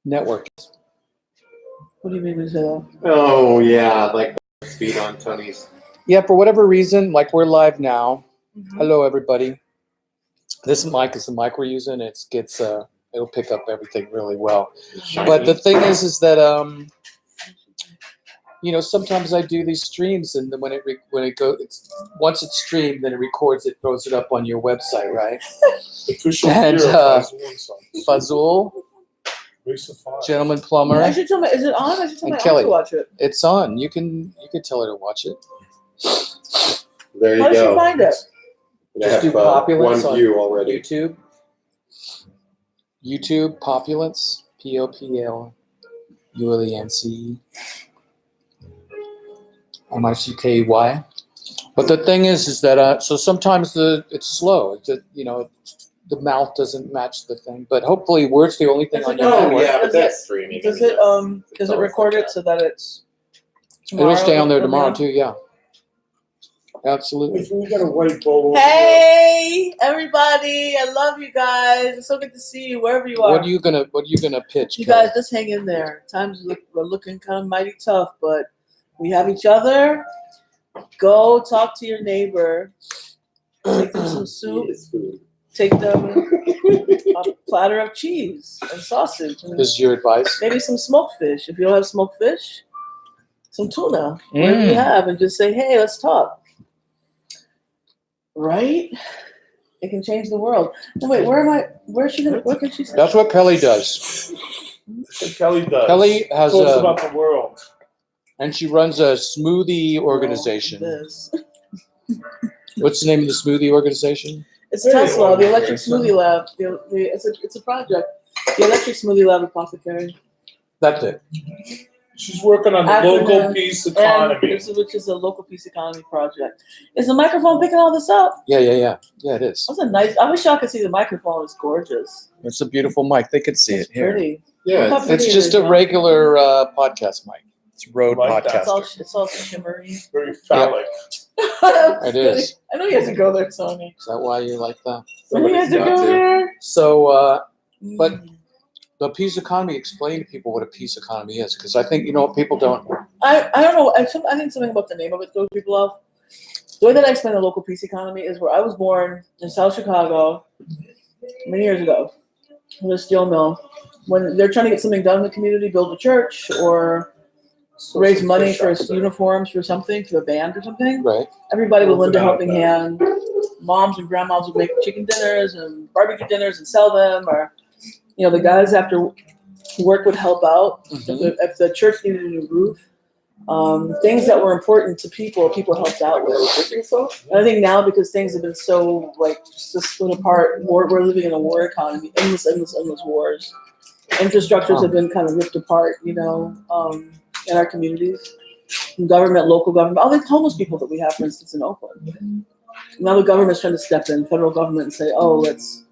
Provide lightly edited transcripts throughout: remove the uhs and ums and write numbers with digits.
network. What do you mean, Brazil? Oh yeah, like the speed on Tony's. Yeah, for whatever reason, like we're live now. Mm-hmm. Hello, everybody. This mic is the mic we're using. It'll pick up everything really well. But the thing is that sometimes I do these streams, and then when it goes, once it's streamed, then it records it, throws it up on your website, right? And Fazule, Gentleman Plumber, I should tell me, is it on? I should tell and my Kelly. aunt to watch it. It's on. You can tell her to watch it. There you How go. does she find it? They Just have do Populence one on view already. YouTube Populence, Populence, MICKY. But the thing is that so sometimes it's slow. The mouth doesn't match the thing. But hopefully, word's the only thing on your network. Yeah, but that's streaming. Does it record it so that it's tomorrow? It'll stay on there tomorrow too. Yeah, absolutely. We got a white bowl. Hey, everybody! I love you guys. It's so good to see you wherever you are. What are you gonna pitch? You Kelly? guys just hang in there. Times we're looking kind of mighty tough, but we have each other. Go talk to your neighbor. Take them some soup. Take them a platter of cheese and sausage. And This is your advice. maybe some smoked fish. If you don't have smoked fish, some tuna. Whatever you have, and just say, "Hey, let's talk." Right? It can change the world. Oh, wait, where am I? Where can she say? That's what Kelly does. Kelly does. Kelly has Talks about the world. and she runs a smoothie organization. This. What's the name of the smoothie organization? It's Tesla, the Electric Smoothie Lab. It's a project. The Electric Smoothie Lab Apothecary. That's it. She's working on the local peace economy. Which is a local peace economy project. Is the microphone picking all this up? Yeah. Yeah, it is. That's a nice. I wish y'all could see the microphone. It's gorgeous. It's a beautiful mic. They could see It's it here. pretty. Yeah, Look how pretty It's it just is, a huh? regular podcast mic. It's Rode Like that. podcast. It's all shimmery. Very phallic. It is. I know you have to go there, Tony. Is that why you like that? I know you have to go there. So, but Mm. the peace economy, explain to people what a peace economy is, because I think people don't. I don't know. I think something about the name of it throws people off. The way that I explain the local peace economy is where I was born in South Chicago many years ago. In a steel mill. When they're trying to get something done in the community, build a church or raise money for uniforms for something, for a band or something, Right. everybody would lend a helping hand. Moms and grandmoms would make chicken dinners and barbecue dinners and sell them, or the guys after work would help out. Mhm. If the church needed a new roof, things that were important to people helped out with. And I think now, because things have been so just split apart, we're living in a war economy, endless wars. Infrastructures have been kind of ripped apart, in our communities. Government, local government, all the homeless people that we have, for instance, in Oakland. Now the government's trying to step in, federal government, and say, "Oh, let's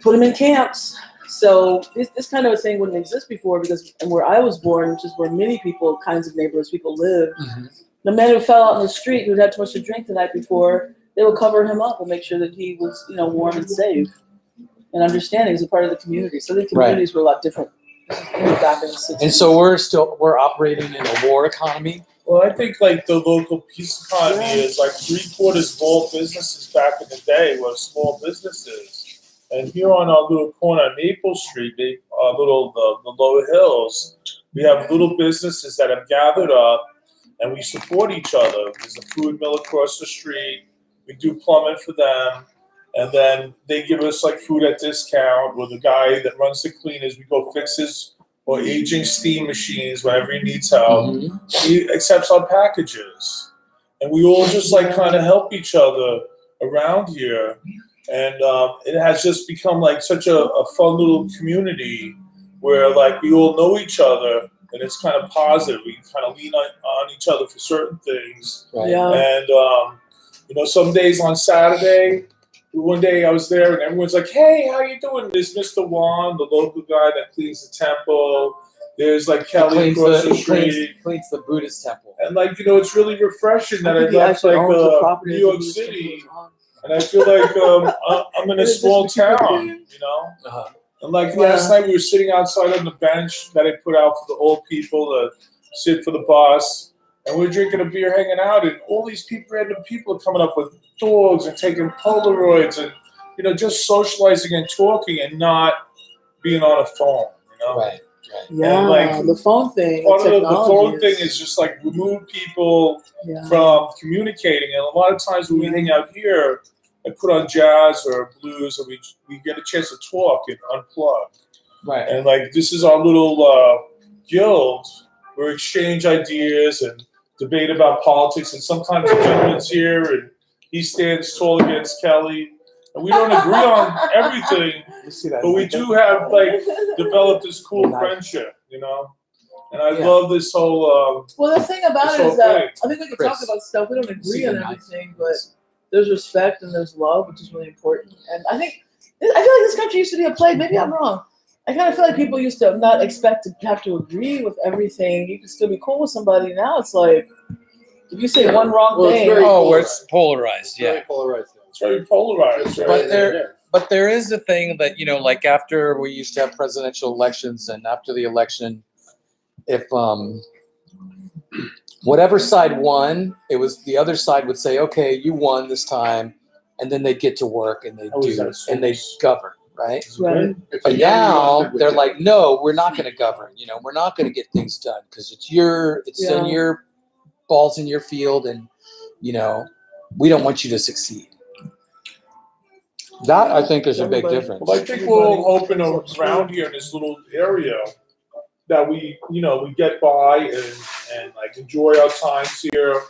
put them in camps." So this kind of a thing wouldn't exist before, because where I was born, which is where many kinds of neighborhoods people live, the man who fell out in the street, who'd had too much to drink the night before, they would cover him up and make sure that he was, warm and safe and understanding as a part of the community. So the communities were a lot different back in the 60s. And so we're operating in a war economy. Well, I think the local peace economy is 3/4 of all businesses back in the day were small businesses. And here on our little corner, Maple Street, the low hills, we have little businesses that have gathered up, and we support each other. There's a food mill across the street. We do plumbing for them, and then they give us food at discount. With the guy that runs the cleaners, we go fix his or aging steam machines whenever he needs help. Mm-hmm. He accepts our packages, and we all just kind of help each other around here. And it has just become such a fun little community where we all know each other, and it's kind of positive. We can kind of lean on each other for certain things. Right. Yeah. And some days on Saturday, one day I was there and everyone's like, "Hey, how you doing?" There's Mr. Juan, the local guy that cleans the temple. There's Kelly across the street. Cleans the Buddhist temple. And it's really refreshing that I left New York City. And I feel I'm in a small town, And like last night, we were sitting outside on the bench that I put out for the old people to sit for the bus, and we were drinking a beer, hanging out, and all these random people are coming up with dogs and taking Polaroids and just socializing and talking and not being on a phone. Right. Yeah, and like the phone thing. Part of the technology phone thing is just like remove people from communicating, and a lot of times when we hang out here, I put on jazz or blues, and we get a chance to talk and unplug. Right. And like this is our little guild where we exchange ideas and debate about politics. And sometimes the gentleman's here and he stands tall against Kelly, and we don't agree on everything, but we do have like developed this cool friendship, And I love this whole. Well, the thing about it is that I think we can talk about stuff. We don't agree on everything, but there's respect and there's love, which is really important. And I feel like this country used to be a plague. Maybe I'm wrong. I kind of feel like people used to not expect to have to agree with everything. You can still be cool with somebody. Now it's like if you say one wrong thing, where it's polarized. Yeah, it's very polarized. Right? But there is a thing that like after we used to have presidential elections, and after the election, if whatever side won, it was the other side would say, "Okay, you won this time," and then they'd get to work and they they govern, right? Right. But now they're like, "No, we're not going to govern. We're not going to get things done because it's in your balls in your field, and we don't want you to succeed." That I think is a big difference. Well, I think we're all open around here in this little area that we get by and like enjoy our times here,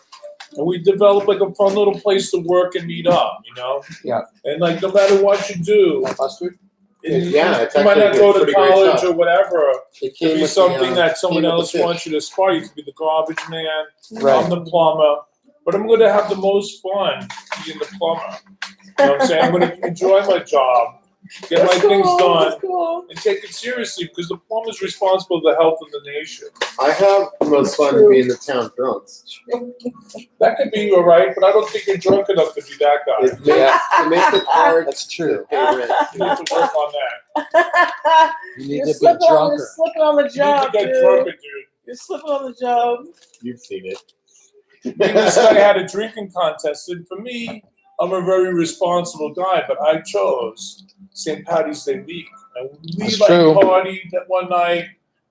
and we develop like a fun little place to work and meet up, Yeah. And like no matter what you do, it's you might not go to pretty great college stuff. or whatever. It could be something that someone else wants you to aspire. You could be the garbage man. Right. I'm the plumber, but I'm going to have the most fun being the plumber. You know what I'm saying? I'm going to enjoy my job, get my things done, and take it seriously because the plumber is responsible for the health of the nation. I have the most fun being the town drunks. That could be all right, but I don't think you're drunk enough to be that guy. It makes it hard. That's true. You need to work on that. You need to be drunker. You're slipping on the job, You need to get dude. drunker, dude. You're slipping on the job. You've seen it. This guy had a drinking contest, and for me, I'm a very responsible guy, but I chose St. Patty's Day week. And we partied that one night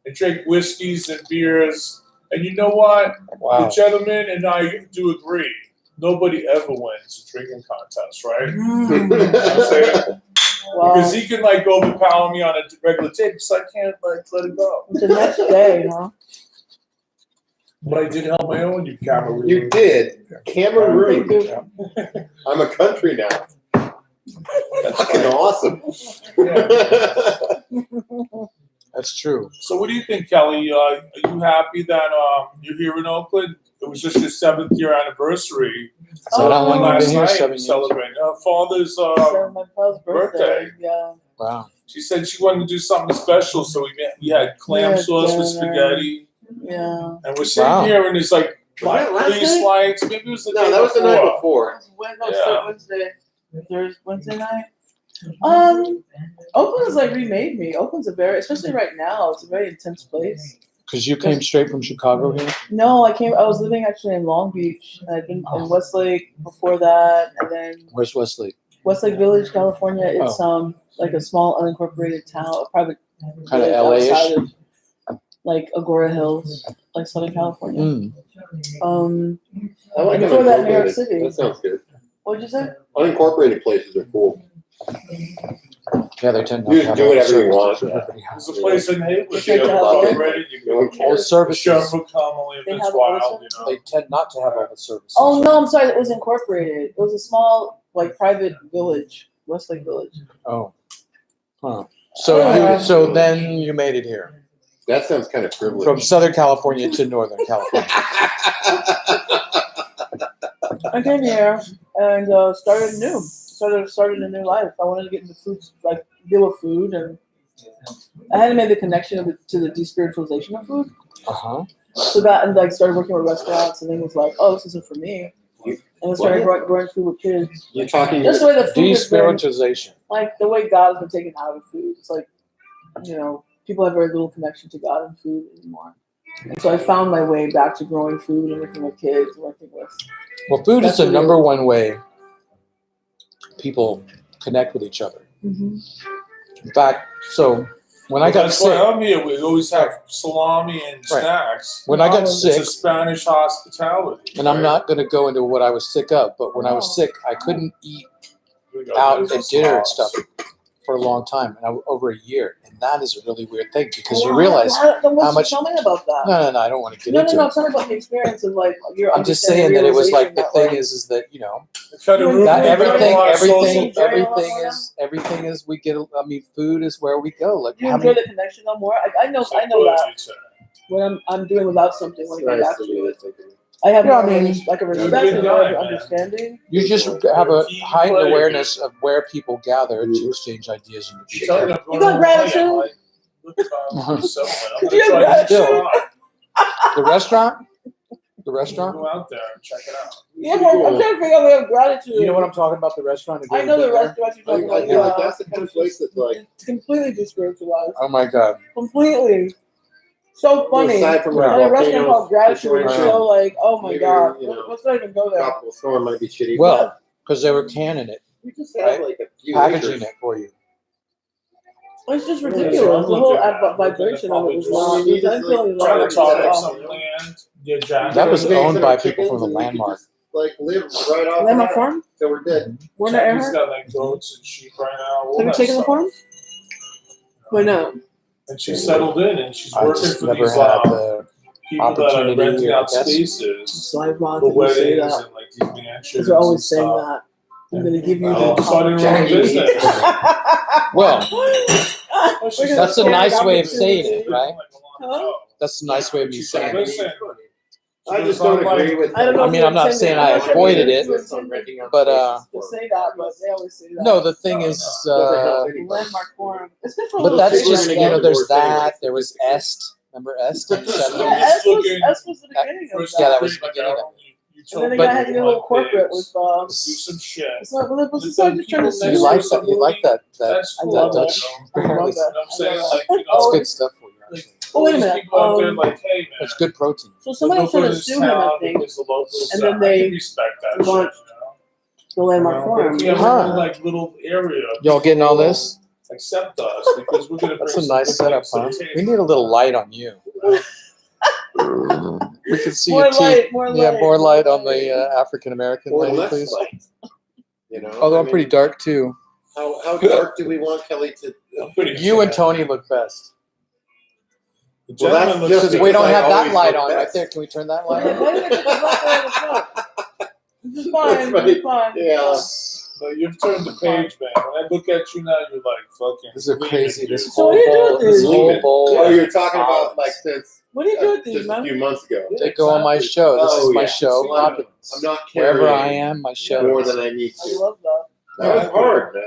and drank whiskeys and beers. And you know what? Wow. The gentleman and I do agree. Nobody ever wins a drinking contest, right? You know what I'm saying? Wow. Because he can like overpower me on a regular day, because I can't like let it go. The next day, huh? But I did help my own, you Cameroon. You did. Cameroon. Thank you. I'm a country now. That's fucking awesome. That's true. So what do you think, Kelly? Are you happy that you're here in Oakland? It was just your 7th year anniversary. So how long have you been here? Last 7 night, years. celebrating her father's My father's birthday. Yeah. Wow. She said she wanted to do something special, so we had clam sauce with spaghetti. Yeah. And we're sitting here, and it's like that last three night? slides. Maybe it was the day that was the night before. Wednesday. Wednesday night. Oakland's like remade me. Oakland's especially right now, it's a very intense place. Because you came straight from Chicago here? No, I was living actually in Long Beach. And I'd been in Westlake before that, and then Where's Westlake? Westlake Village, California. It's like a small unincorporated town, a private Kind of village LA-ish? outside of, like Agora Hills, like Southern California. Mm. I like Before that, New York unincorporated. City. That sounds good. What'd you say? Unincorporated places are cool. Yeah, they tend You to have do all the whatever you services. want. There's a place in Haywood. It's You like have to have already. You No one go. All the cares. services. Sheriff will come only if They it's have all the wild, They tend not to have all the services. Oh no, I'm sorry. It was incorporated. It was a small, like, private village, Westlake Village. Oh. Huh. So then you made it here. That sounds kind of privileged. From Southern California to Northern California. I came here and started new. Started a new life. I wanted to get into food, like deal with food, and I hadn't made the connection to the despiritualization of food. Uh-huh. So that, and like started working with restaurants, and then was like, oh, this isn't for me. And then started growing food with kids. You're talking. Just the way the food has been, Despiritualization. like the way God has been taken out of food. It's like people have very little connection to God and food anymore. And so I found my way back to growing food and working with kids, working with. Well, food is That's the really number what- one way people connect with each other. Mm-hmm. In fact, so when I got That's why sick, I'm here. We always have salami and Right. snacks. when I got It's sick, It's a Spanish hospitality. and I'm not going to go into what I was sick of, but when I was sick, I couldn't eat out at dinner and stuff for a long time, and over a year, and that is a really weird thing because you realize. how much- Tell me about that. No, I don't want to get No, into I'm it. talking about the experience of like your. I'm just saying that it was like the realization thing is that Kind of That that everything- everything is we get. I mean, food is where we go. Like You how enjoy many? the connection no more. I know that when I'm doing without something when I get back to it, I have Yeah, I more mean, like a respect good and guy, more of man. understanding. You just have a Team heightened player. awareness of where people gather to exchange ideas and You got You got gratitude? Could you have gratitude? The restaurant. The restaurant. Go out there and check it out. Yeah, but I'm trying to figure out we have gratitude. You know what I'm talking about? The restaurant. Have you I ever know the been there? restaurant you're talking about. feel like that's the kind of place that's like, It's completely despiritualized. Oh my god. Completely. So funny. aside from Yeah. At a restaurant volcanoes, called Gratitude, it's situation, so like, oh my maybe, god, you know, let's not even go there. tropical storm might be shitty. Well, because they were canning it, we just have right? like a few packaging acres. it for you. It's just Yeah, ridiculous. so I'm The whole looking at- vibration of it was not. You just, I'm feeling Trying like to talk like oh. some land. Yeah, Jack. That was Pigs owned and by our people from chickens, the and we could landmark. just, like live right off Landmark of that Farm? till we're dead. We're not Jackie's Earhart. got like goats and sheep right now. all Have you that taken the stuff. farm? Why not? And she's settled in and she's I working just for never these had the people that are opportunity, renting I out guess. spaces So ironic for that you say weddings that. and like these mansions. Because they're always and saying stuff. that. I'm going to give you Well, the starting her own Jackie. business. well. She's That's a got nice way of opportunity. saying it, right? Huh? That's a nice way of me She's saying like, it. listen, I just don't agree with. I don't know I if mean, you I'm not intended- saying I'm I not sure if avoided you it, intended but to say that, but they always say that. no, the thing is, The landmark forum. It's good for a but little that's shit just like you know, that. there's that. There was Est. Remember Est? in the 70s? Yeah, S was the beginning of First that. Yeah, that was the like, beginning of you And then they But- got had to get a little corporate with. do some shit. It's not. Well, it's just like just trying to So sue. You like that? You like that? That's I cool. love Dutch. that. You know? I love You know that. what I'm saying? I Like, you know, That's Oh, good stuff for you. like, Actually. Oh, wait a these minute. people out there like, hey man. It's good protein. So somebody was trying to sue him, I think, and then I they can respect that want shit, you know? the landmark But forum. if we have Huh. a like little area, Y'all getting all this? accept us because we're gonna. That's bring a some nice good setup, things to huh? the We table. need a little light on you. We can see More your teeth. light, more light. Yeah, more light on the African American Or lady, less please. light. You know. Although I I'm pretty mean, dark too. How dark do we want Kelly to? I'm pretty You and sad. Tony look best. The Well, that's gentleman just looks We because don't I have that always light look on right best. there. Can we turn that Why light on? did they put the black light on the front? This is fine. This is fine. Yeah. So you've turned the page, man. When I look at you now, you're like fucking. This is crazy. leaving, This dude. So whole what do you do bowl. with This these? whole bowl. Oh, you're talking about like since What do you do with these, just a man? few months ago. They go on my show. This Oh, is my yeah. show. So I'm Populence. not Wherever carrying I am, my show. more than I need I to. love that. That's hard, man.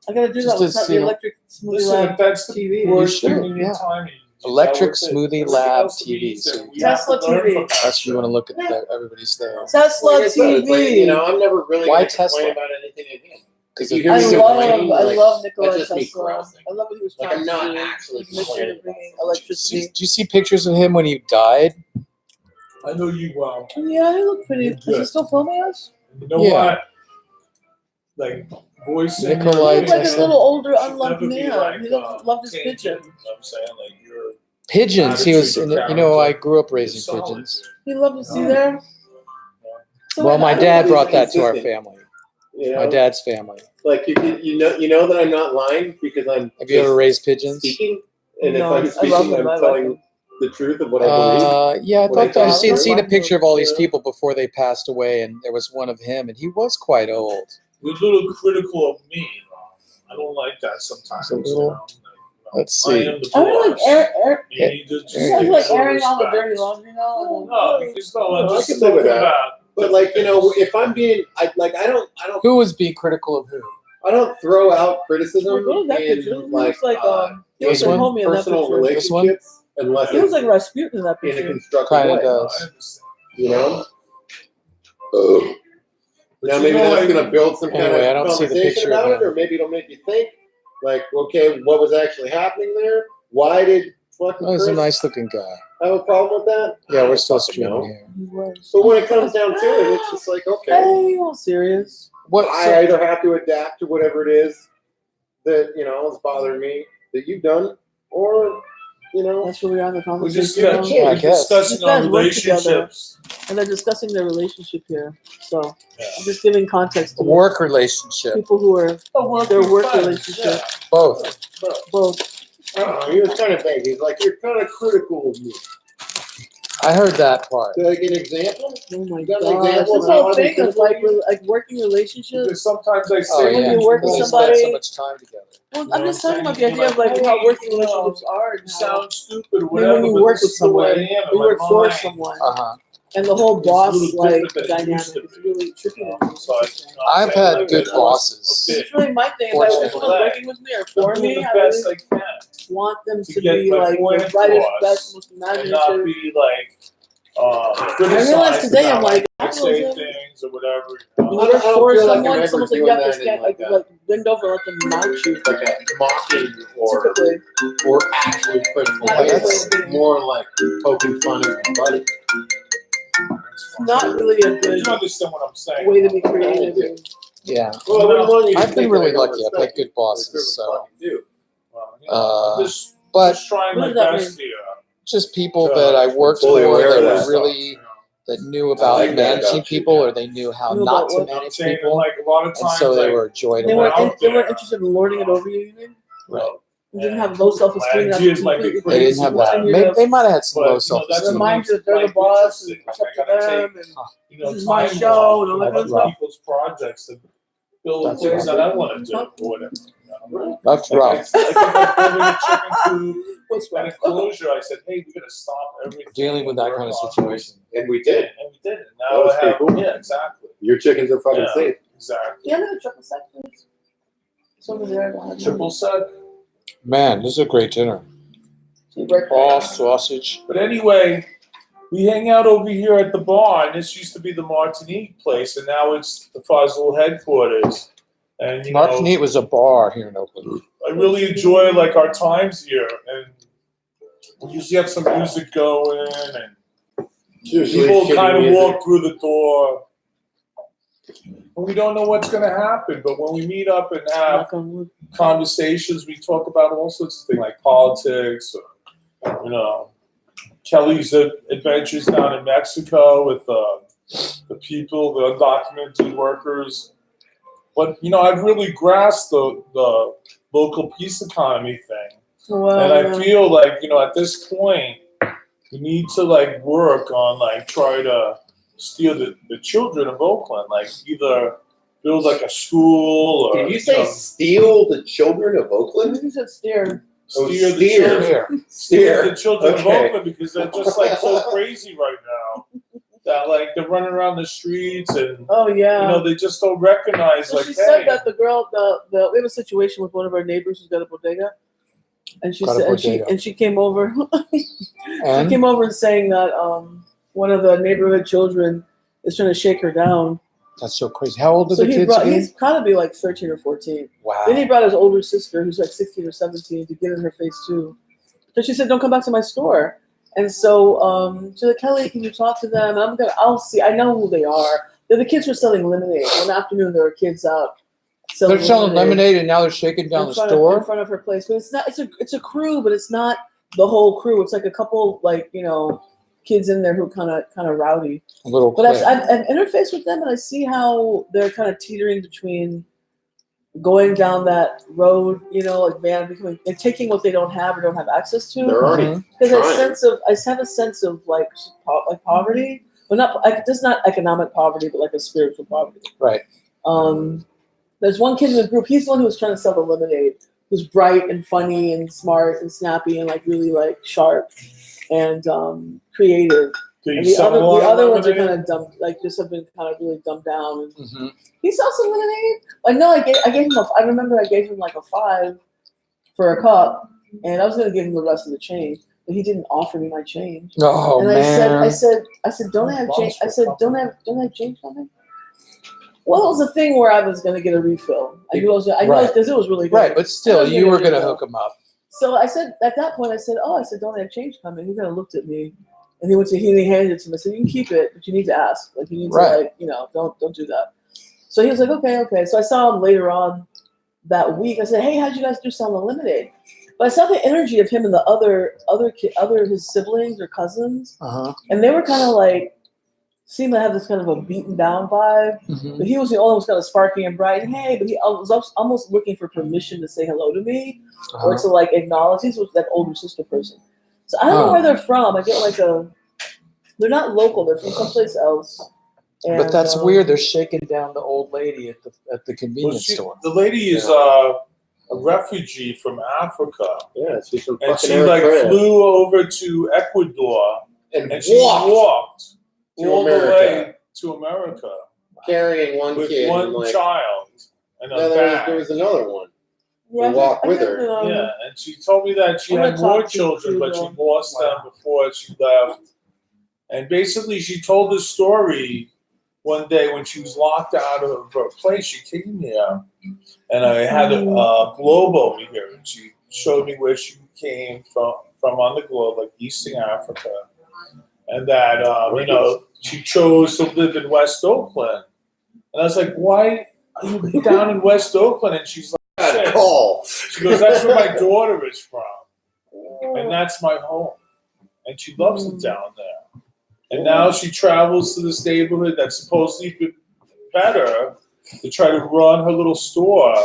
I gotta do Just that with to see- the electric smoothie Listen, lab if that's the TV. worst should, thing in your yeah. time, you Electric dealt with it. Smoothie Everything Lab else TV. means that So we have Tesla to learn TV. from that That's shit, you want to look at that. Everybody's there. Tesla Like I said, it's like, TV. you know, I'm never really Why gonna complain Tesla? about anything again. Because You it- hear I me complaining, love like, Nikola that's just me Tesla. grousing. I love what he was Like, trying I'm to not do. actually His mission complaining of bringing do electricity. you see pictures of him when he died? I know you well. Yeah, he looked pretty. You're Is he good. still filming us? You know Yeah. what? Like voicing. Nikolai He looks like a Tesla. little older, should unloved never be man. like, He loved his taken. picture. You know what I'm saying? Like you're Pigeons. He was, Attitude of you know, I character. grew up raising solid, pigeons. dude. He loved to see there. So Well, wait, my I don't dad know. brought that to our consistent. family. You know? My dad's family. Like you know that I'm not lying because I'm Have you ever just raised pigeons? speaking, and No, if I'm I speaking, love them. I'm I like telling them. the truth of what I believe. Yeah, I What I thought I've thought. seen a picture of all these Yeah. people before they passed away, and there was one of him, and he was quite old. You're a little critical of me. I don't like that sometimes. It's a little- you know? Let's I see. am the I don't like boss. air. You need to just It's like give some airing all the respect. dirty laundry now. No, because no, I'm No, I just can live with talking that. about. But like, you know, if I'm being, I Who was being critical of who? don't throw out criticism Look at that picture. in He like looks like he this looks like one? homie in that personal picture. This one? relationships unless He looks it's like Rasputin in that in a picture. constructive Kinda way. does. I understand. You know. But Now you maybe know, that's like, going to build some kind Anyway, I of don't see the conversation picture about of it, him. or maybe it'll make you think, like, okay, what was actually happening there? Why did fucking Oh, he's a Chris nice looking guy. have a problem with that? Yeah, we're still Fucking streaming know. here. He was. But when it comes down to it, it's just like, okay, Hey, all serious. What? I either have to adapt to whatever it is that, is bothering me that you've done, or, That's where we are in the We're just conversation. Yeah, I we're guess. discussing You guys our work together. relationships. And they're discussing their relationship here. So Yeah. I'm just giving context to Work relationship. people who are their work friends, relationship. Both. Both. I don't know, he was kind of vague. He's like, you're kind of critical of me. I heard that part. Like an example? Oh my You got god. an example This of how whole I thing think of like working relationships. Because sometimes I Oh say when yeah. you work with They somebody- spend so much time together. Well, You I'm know just what talking I'm about the saying? idea of like You're how like, working hey, relationships are and you how sound stupid or I mean, whatever, when you but work this with is the way someone, I am in you my work for mind. someone, Uh-huh. and the whole It's a boss little like different than it dynamic used to is be. really tricky. So I, I've I had like good it. bosses. A bit. It's really my thing. If Fortunately. someone's working with me or for I'm doing me, the I best really I can want them to to get be my like point the brightest, across best, most and not imaginative. be like I criticized realized today, I'm about like, how I I say don't know. things or whatever. When I you don't work for feel like I'm someone, ever someone's like, you doing have to anything stand, like like that. bend over, let them mount you. Like a mocking or Typically, actually critical. Not Like, really. it's more like poking fun at somebody. it's not really a You good understand what I'm saying? way to be creative. Yeah. Well, I wouldn't want you to I've been think really that I don't lucky. I've had respect you. good bosses. I So, certainly do. Well, Uh, just but trying What my does that best here. just people that I worked for fully aware that of were that. really that knew I about like that managing about you, people, yeah. or they knew how Knew not about to what? I'm manage saying people, like a lot of and times, so they like, were a joy to They work. weren't, out they weren't there. interested in lording it over you, you mean? Right. You didn't have low self-esteem. My ideas might be They didn't have that. Continue Maybe to they might have had some But, low that's self-esteem. what remind you that they're the makes boss and life it's up to interesting. Like, I gotta them. take, This is my show and all that kind of other stuff. people's projects to build That's things right. that I want to do or whatever. That's Like, rough. I think I'm building a chicken coop. What's At a right? closure, I said, "Hey, we gotta stop everything." Dealing with that kind of situation. And we We did. did, and we did it. That Now was I have, pretty cool. yeah, exactly, Your chickens are fucking Yeah. safe. exactly. Yeah, I'm gonna triple sec, please. It's over there. I don't have Triple set. Man, this is a great dinner. You break All sausage. But anyway, we hang out over here at the bar, and this used to be the Martinique place, and now it's the Fazule headquarters. And you know, Martinique was a bar here in Oakland. I really enjoy like our times here, and we usually have some music going, and Usually people shitty kind of music. walk through the door. And we don't know what's going to happen, but when we meet up and have Knock on wood. conversations, we talk about all sorts of things like politics, or, Kelly's adventures down in Mexico with the people, the undocumented workers. But I've really grasped the local peace economy thing, Well, and I feel like at this point we need to like work on like try to steer the children of Oakland, like either build like a school or Did you say steal the children of Oakland? you said steer. Oh, steer the steer. children. Steer. The children of Okay. Oakland because they're just like so crazy right now that like they're running around the streets and Oh yeah. they just don't recognize So like she hey, said that the girl, we have a situation with one of our neighbors who's got a bodega, and she Got a said, bodega. and she came over. She And came over and saying that one of the neighborhood children is trying to shake her down. that's so crazy. How old are So the kids again? he's got to be like 13 or 14. Wow. Then he brought his older sister, who's like 16 or 17, to get in her face too. So she said, "Don't come back to my store." And so she's like, "Kelly, can you talk to them?" And I'll see. I know who they are. They're the kids were selling lemonade. One afternoon, there were kids out selling They're selling lemonade and now they're shaking down the in store. front of her place. But it's not. It's a crew, but it's not the whole crew. It's like a couple, like kids in there who kind of rowdy. A little But clip. I've interfaced with them, and I see how they're kind of teetering between going down that road, like becoming, like taking what they don't have or don't have access to. They're already Mhm. Because I trying. have a sense of like poverty, well, not like just not economic poverty, but like a spiritual poverty. Right. There's one kid in the group. He's the one who was trying to sell the lemonade. Who's bright and funny and smart and snappy and like really like sharp and creative. do you And the sell a lot of other ones are lemonade? kind of dumb, like just have been kind of really dumbed down. And Mhm. he sells some lemonade. I know. I gave him I remember I gave him like a 5 for a cup, and I was gonna give him the rest of the change, but he didn't offer me my change. Oh and man. I said, don't I have change? I said, don't I have change on me? Well, it was a thing where I was gonna get a refill. I knew because it was really good. Right, but still, I was you gonna were do going to that. hook them up. So I said, at that point, I said, don't I have change coming? He kind of looked at me, and he handed it to me. I said, you can keep it, but you need to ask. Like, you need to, like, don't do that. So he was like, okay. So I saw him later on that week. I said, hey, how'd you guys do Selma Lemonade? But I saw the energy of him and the other his siblings or cousins, and they were kind of like, seemed to have this kind of a beaten down vibe. But he was the only one who was kind of sparky and bright. Hey, but he was almost looking for permission to say hello to me or to like acknowledge. He's with that older sister person. So I don't know where they're from. I get like they're not local. They're from someplace else. And, but that's weird. They're shaking down the old lady at the convenience store. The lady is a refugee from Africa. Yeah, she's from and fucking she like Eritrea. flew over to Ecuador and she walked all the way to America, carrying one with kid, one and like, child, and a no, bag. there was another one. Yeah, who walked with her. Yeah, and she told me that she had more children, but she lost them before she left. And basically, she told this story one day when she was locked out of her place. She came here, and I had a globe over here, and she showed me where she came from on the globe, like Eastern Africa, and that she chose to live in West Oakland. And I was like, "Why are you down in West Oakland?" And she's like, "Call." She goes, "That's where my daughter is from, and that's my home, and she loves it down there." And now she travels to this neighborhood that's supposedly been better to try to run her little store.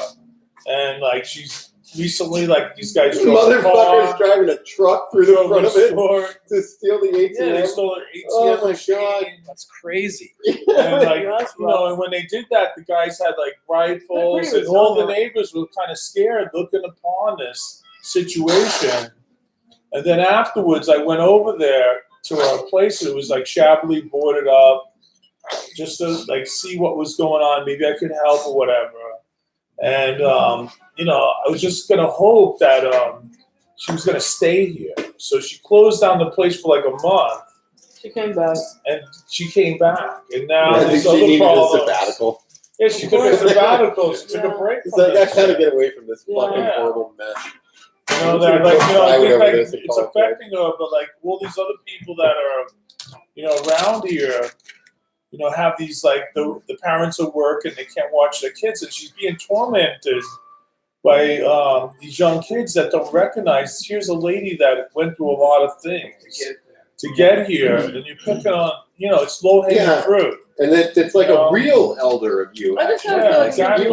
And like she's recently, like these guys drove a car. Motherfuckers driving a truck through the front of it to steal the ATM. Yeah, they stole her ATM. Oh my god, that's crazy. And like and when they did that, the guys had like rifles, and all the neighbors were kind of scared, looking upon this situation. And then afterwards, I went over there to our place. It was like shabbily boarded up, just to like see what was going on. Maybe I could help or whatever. And I was just gonna hope that she was gonna stay here. So she closed down the place for like a month. She came back. And she came back, and now there's she other needed problems. a sabbatical. Yeah, she took a sabbatical. She took a break. It's like, I gotta get away from this fucking horrible mess. I think like it's affecting her, but like all these other people that are, around here, have these like the parents at work and they can't watch their kids, and she's being tormented by these young kids that don't recognize. Here's a lady that went through a lot of things to get here, and you're picking on, it's low hanging fruit. And it's like a real elder of you. I just kind of feel like exactly.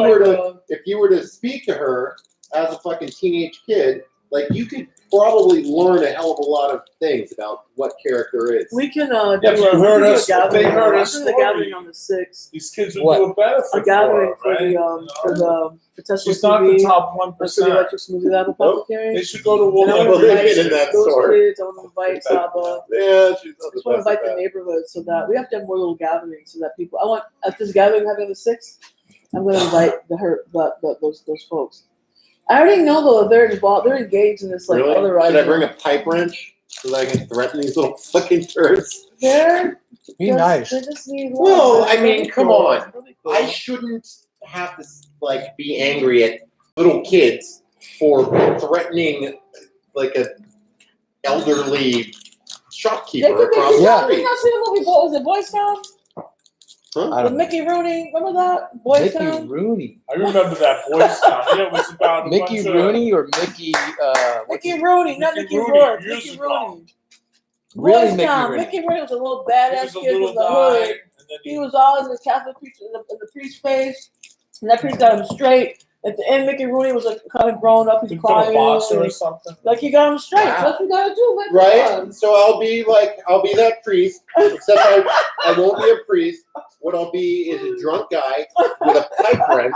If you were to speak to her as a fucking teenage kid, like you could probably learn a hell of a lot of things about what character is. We can they heard us the gathering on the 6th. These kids would do it better for a gathering her, for the Tesla. She's not the top 1%. For the electric smoothie that Apothecary. They should go to one of in that those store. kids. I want to invite Saba. Yeah, she's I just want to invite the neighborhood so that we have to have more little gatherings so that people. I want at this gathering having the 6th. I'm going to invite those folks. I already know though they're involved. They're engaged in this like really? other. Should I bring a pipe wrench so that I can threaten these little fucking turds? Be nice. They just need love. Well, I mean, come on. Really cool. I shouldn't have to like be angry at little kids for threatening like a elderly shopkeeper across the Did street. you not see the movie? Was it Boys Town? Huh? With Mickey Rooney, remember that? Boys Town? Mickey Rooney. I remember that Boys Town. Yeah, it was about Mickey Rooney or Mickey? Mickey Rooney, not Mickey Rooney, Rourke. years Mickey ago. Rooney. Really, Boys Mickey Town. Rooney. Mickey Rooney was a little badass He was a kid from little the guy, hood. and then He was all in the Catholic priest in the priest's face, and that priest got him straight. At the end, Mickey Rooney was like kind of grown up. He's become crying. a boxer or something. Like he got him straight. Wow. That's what you gotta do, man. Right? So I'll be that priest, except I won't be a priest. What I'll be is a drunk guy with a pipe wrench.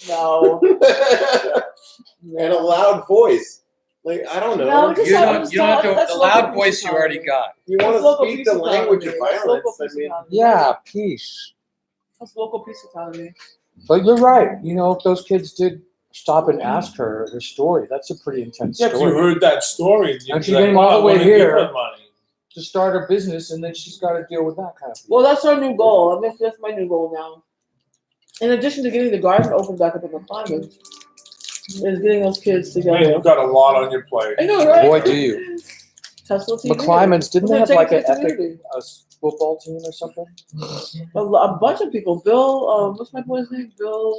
No. And a loud voice. Like, I don't know. No, You don't have the loud voice you already got. You want That's to local speak the peace language of economy. That's violence. local I peace mean, economy. Yeah, peace. That's local peace economy. But you're right. If those kids did stop and ask her story, that's a pretty intense Yeah, if you story. heard that story, And she came all the way here money. to start her business, and then she's got to deal with that kind of thing. Well, that's our new goal. I mean, that's my new goal now. In addition to getting the garden open back up in the climate, is getting those kids Man, together. you've got a lot on your plate. I know, right? Boy, do you. Tesla TV. McClymonds, didn't they We're have gonna like take an it to the epic community. football team or something? A bunch of people. Bill, what's my boy's name? Bill.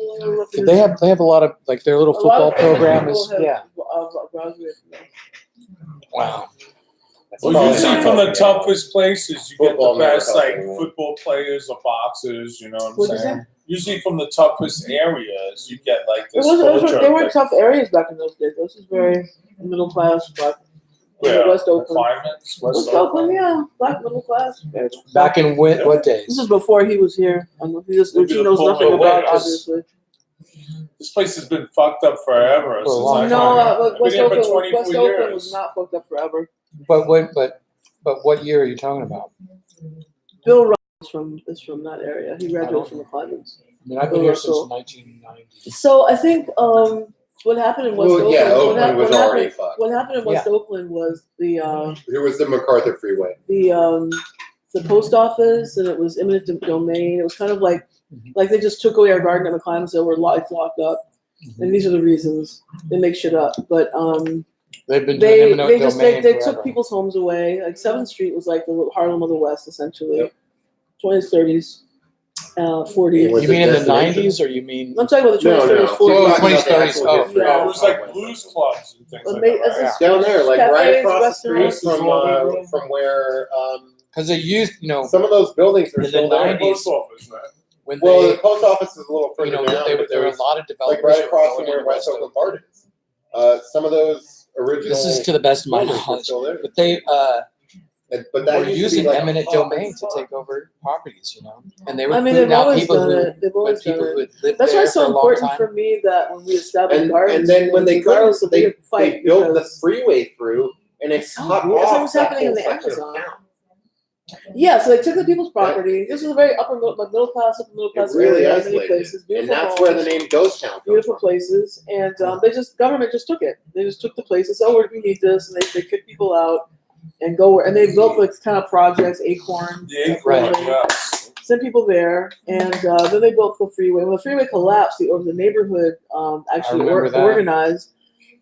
They have a lot of like their little A lot football of famous program people is have, graduated from there. wow. Well, usually from the toughest places, you get the Football never best helped like anyone. football players or boxers. You know what I'm What'd you saying? say? Usually from the toughest areas, you get like this culture. They weren't like, tough areas back in those days. This is very middle class, black. where, West Oakland. Climates, West Oakland, yeah, black middle class. Very tough. Back in what days? This is before he was here. He Maybe knows the nothing former about, ways. obviously. This place has been fucked up forever. For a long since time. I've No, been West here for Oakland, 24 West Oakland years. was not fucked up forever. But what year are you talking about? Bill Ryan is from that area. He graduated from the Climans. I mean, I've been here since 1990. So I think what happened in West Well, Oakland. yeah, Oakland was already happened, fucked. what happened in West Oakland was Here was the MacArthur Freeway. the post office, and it was eminent domain. It was kind of like they just took away our garden at McClymonds, so we're locked up. And these are the reasons they make shit up. But They've been doing they eminent just domain they forever. took people's homes away. Like 7th Street was like the Harlem of the West, essentially. Yep. 20s, 30s, 40s. Was You mean it in the destination? 90s, or you mean? I'm talking about the 20s, No, no. 30s, Oh, 40s. 20s, 30s. Oh, Yeah. It was like blues clubs and things But like ma- that. as Right? a- Down there, like right Cafes, across the restaurants. street from where Because they used, some of those buildings are In the still there. 90s. Post office, man. when Well, they, the post office is a little further down, there but were there's a lot of developers like right who were across from going where into West West Oakland Park is. Some of those original This is to the best of my buildings are knowledge. still there. But they But that were used to using be like a eminent hub domain and to stuff. take over properties, And they were I mean, putting they've out always people done who, it. They've always done people who it. had lived That's why there it's for so a long important time. for me that when we establish And gardens, then when they regardless of they we fight, built the because- freeway through and it It's so cut weird. It's like off what's that happening in whole the section of Amazon. town. Yeah, so they took the people's property. This was a very upper middle class It really area. Many isolated places, it. beautiful And that's homes, where the name Ghost Town comes beautiful from. places, and government just took it. They just took the places. Oh, where do we need this? And they kick people out and go where. And they built like kind of projects, Acorn, The Right. Acorn, yes. sent people there, and then they built the freeway. When the freeway collapsed, the neighborhood actually remember that. organized,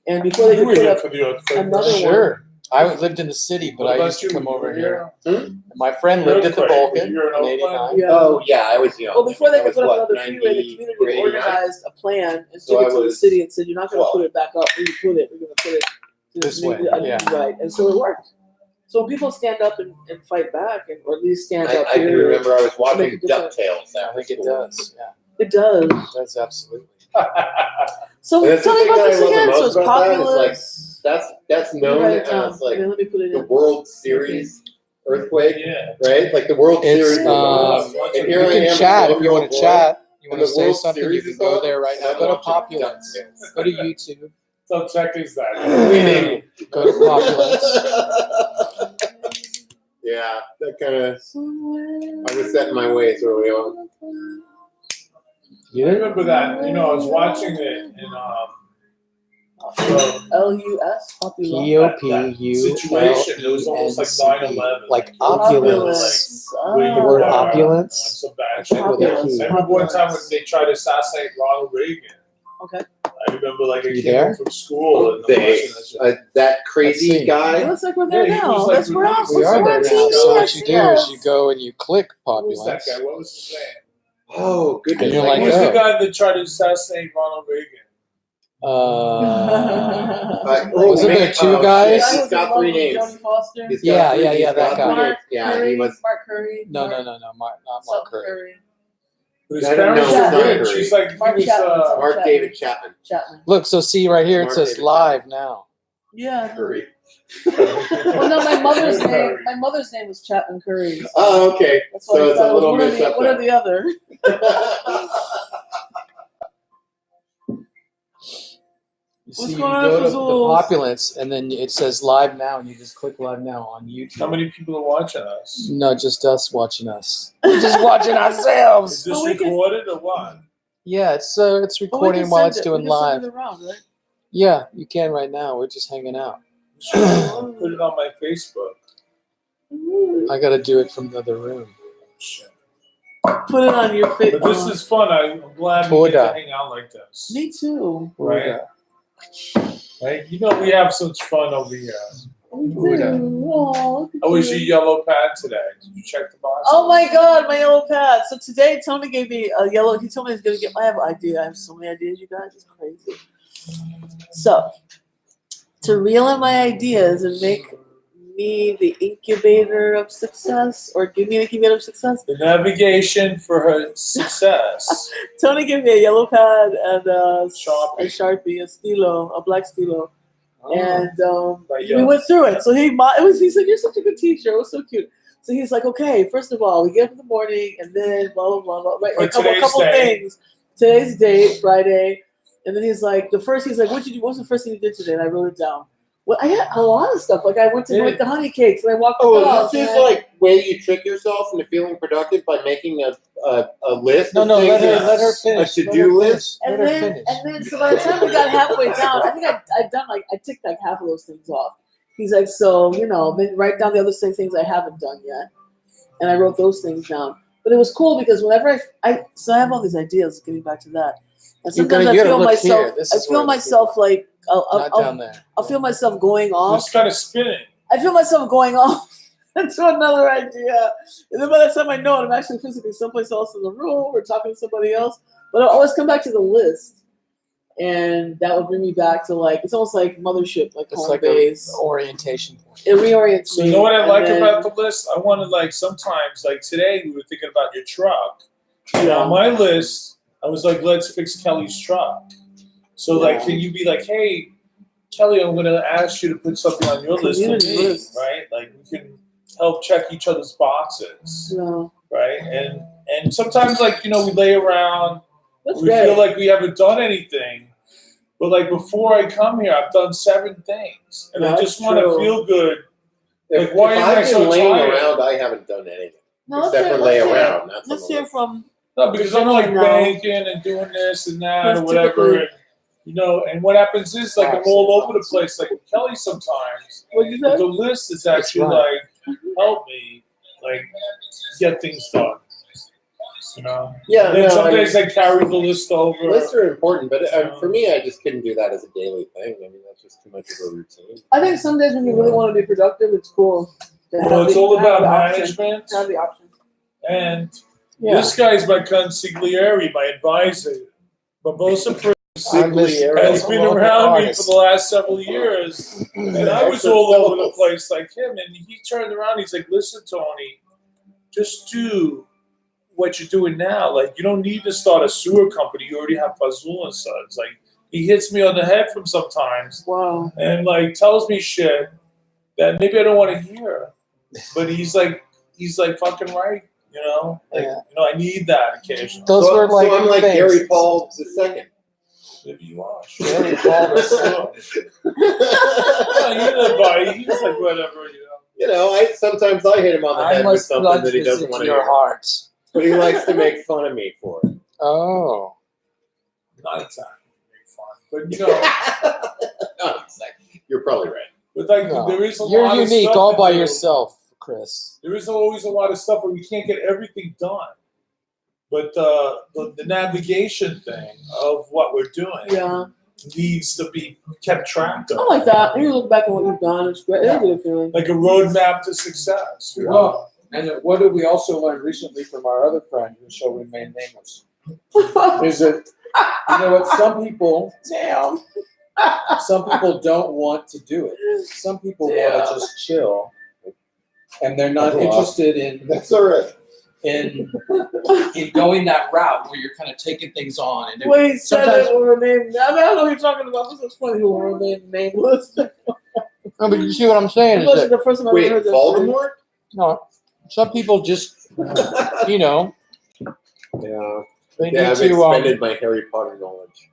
and before they You could were put here up for the earthquake. another one. Sure. I lived in the city, but What I about used to you? come You over were here. here? And my friend lived at the Earthquake. Vulcan You're in in Oakland? 89. Yeah. Oh yeah, I was young. Well, before they That could was put up what, another freeway, the 90 community or 89? organized a plan and So took I it to the was city and said, "You're not going to 12. put it back up. Where you put it, we're going to put it This new- way, a new yeah. right." And so it worked. So when people stand up and fight back, or at least stand up I can here, remember I was Make watching a difference. DuckTales. I think it does. Yeah, it does. it does absolutely. So And that's tell the me thing about that I this love the again. So most it's about that is, like, Populence. That's Let me known write it down. as like Okay, let me put it the in. World Series earthquake, Yeah. right? Like the World It's, Series. was on. And You here I can am, chat a if you want to 12-year-old boy, chat. You and want to the say World something, you Series can is go on, there right and now. I'm Go to watching Populence. DuckTales. Go to YouTube. So check is that. Go to Populence. Yeah, that kind of. I was set in my ways early on. I remember that. You know, I was watching it in so LUS Populence. P-O-P-U-L-E-N-C-E. situation. It was almost like 9/11. Like opulence. Where you The word were, opulence. some bad Check shit. with a Populence. P. I remember one time when they tried to assassinate Ronald Reagan. Okay. I remember like I You came there? home from school and I'm They, watching that shit. that Let's crazy see. It guy. looks like we're there Yeah, he now. was like That's where else. We are We're there on now. TV. So I what you see do us. is you go and you click What was that Populence. guy? What was his name? Oh goodness! And you're Who like, was oh. the guy that tried to assassinate Ronald Reagan? Wasn't there two guys? He's got three names. Jodie Foster. He's got Yeah, three- yeah, he's yeah, that got guy. three names. Mark Yeah, Curry. he was. Mark Curry. No, Mark, not Mark something Curry. But his I don't parents know. were Chapman. rich. He's like, he Mark was, Chapman. Mark Chapman. David Chapman. Chapman. Look, so see right here it Mark says David live now. Yeah. Curry. Well, no, my mother's name. My mother's name was Chapman Curry. Oh, okay. That's why So I it's thought a it was little one of mixed the up one or there. the other. You What's see, going you on, go to the Fazule? Populence, and then it says live now, and you just click live now on YouTube. how many people are watching us? No, just us watching us. We're just watching ourselves. Is this Well, we can- recorded or what? Yeah, it's But we recording can while send it's it. doing We can send live. it around, right? Yeah, you can right now. We're just hanging out. Put it on my Facebook. I got to do it from the other room. Shit. Put it on your face. But this is fun. I'm glad we get Toda. to hang out like this. Me too. Right? Right? You know we have such fun over here. Oh, How was your yellow pad today? Did you check the box? oh my God, my yellow pad. So today Tony gave me a yellow. He told me he's gonna get. I have an idea. I have so many ideas, you guys. It's crazy. So to reel in my ideas and make me the incubator of success, or give me an incubator of success. The navigation for her success. Tony gave me a yellow pad and a Sharpie. Sharpie, a stilo, a black stilo. Oh. And Right, we yeah. went through it. So he said, "You're such a good teacher." It was so cute. So he's like, "Okay, first of all, we get up in the morning, and then blah blah blah blah. Right, For a couple today's day. things. Today's date, Friday, and then he's like, He's like, "What'd you do? What's the first thing you did today?" And I wrote it down. Well, I had a lot of stuff. Like I went to make the honey cakes, and I walked the Oh, dog. this is and like way you trick yourself into feeling productive by making a list. No, of no, things, let her finish. A to-do list. And Let her then, finish. and then, so by the time we got halfway down, I think I've done like I ticked like half of those things off. He's like, so then write down the other things I haven't done yet, and I wrote those things down. But it was cool because whenever I have all these ideas. Getting back to that, and sometimes I you gotta feel look myself. here. This I is feel where the myself like Not down there. I'll feel myself going off. It's kind of spinning. I feel myself going off into another idea. And then by the time I know it, I'm actually physically someplace else in the room or talking to somebody else. But I'll always come back to the list. And that would bring me back to it's almost like mothership, like It's home like base. an orientation point. It reorients So me. you know what I and like then- about the list? I want to sometimes today we were thinking about your truck. Yeah. On my list, I was like, let's fix Kelly's truck. So Yeah. can you be like, hey, Kelly, I'm going to ask you to put something on your list for Community me, list. right? Like we can help check each other's boxes, No. right? And sometimes we lay around, That's we great. feel like we haven't done anything. But before I come here, I've done 7 things, and I That's just want to true. feel good. If, Why if am I I've so been laying tired? around, I haven't done anything No, except for lay around. That's Let's on the hear list. from. No, because I'm Gentleman now. banking and doing this and that Yes, or whatever, typically. and what happens is I'm all over the place, like with Kelly sometimes. What you But said? the list is actually right. help me get things done. Yeah, And then no, some I days mean, I carry the list over. lists are important, but for me, I just couldn't do that as a daily thing. I mean, that's just too much of a routine. I think some days when you really want to be productive, it's cool. to Well, have it's the- all have about the option. management. Have the option. And Yeah. this guy's my consigliere, my advisor. Barbosa has been around me for the last several years. And I was all over the place like him. And he turned around, he's like, listen, Tony, just do what you're doing now. You don't need to start a sewer company. You already have Fazule and Sons. He hits me on the head from sometimes Wow. and tells me shit that maybe I don't want to hear. But he's fucking right. I need that occasionally. Those were So I'm like things. Gary Paul II. Maybe you are. Gary Paul the second. He's like whatever, Sometimes I hit him on the I head with must something plunge that he this doesn't into want to your hear. heart. But he likes to make fun of me for it. Oh. Not exactly make fun, but Not exactly. You're probably right. but No. there is a You're lot unique of stuff all to by do. yourself, Chris. There is always a lot of stuff where we can't get everything done. But the navigation thing of what we're doing Yeah. needs to be kept track of. I like that. When you look back at what you've done, it's great. It's a good feeling. Like a roadmap to success. Well, and what did we also learn recently from our other friend, who shall remain nameless, is that some people don't want to do it. Some people want to just chill, and they're not interested in That's all right. in going that route where you're kind of taking things on. And Wait, said sometimes- it will remain. I don't know what you're talking about. This is funny. Who will remain nameless? no, but you see what I'm saying? Is That's that, the first time I Wait, ever heard that. Voldemort? no, some people just, Yeah. they need I've to, expended my Harry Potter knowledge.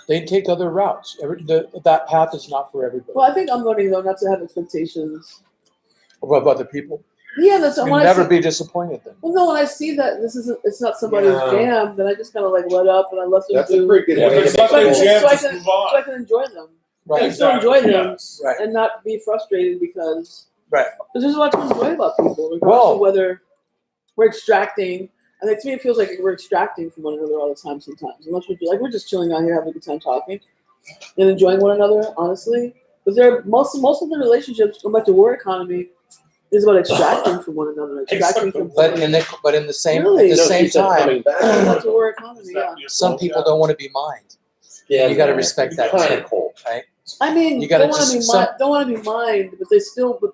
they take other routes. That path is not for everybody. Well, I think I'm learning though not to have expectations. Of other people. Yeah, that's You'll when I never see, be disappointed then. well, no, when I see that it's not somebody's Yeah. jam, then I just kind of let up and I let them That's do. a pretty good Yeah, way if to it's not make their it. jam, so I just can- move So I on. can enjoy them Right. still enjoy them. Yes. Right. and not be frustrated because Right. there's a lot to enjoy about people, regardless Well- of whether we're extracting And to me, it feels like we're extracting from one another all the time sometimes. Unless we're just chilling out here having a good time talking and enjoying one another, honestly. But most of the relationships, going back to war economy, is about extracting from one another. Extracting from But in the same Really? at the No, same she said time, coming back. That's a war economy, yeah. some people don't want to be mined. Yeah, You got to respect that kind too, of cold. right? I mean, You gotta don't want to just- be mined, but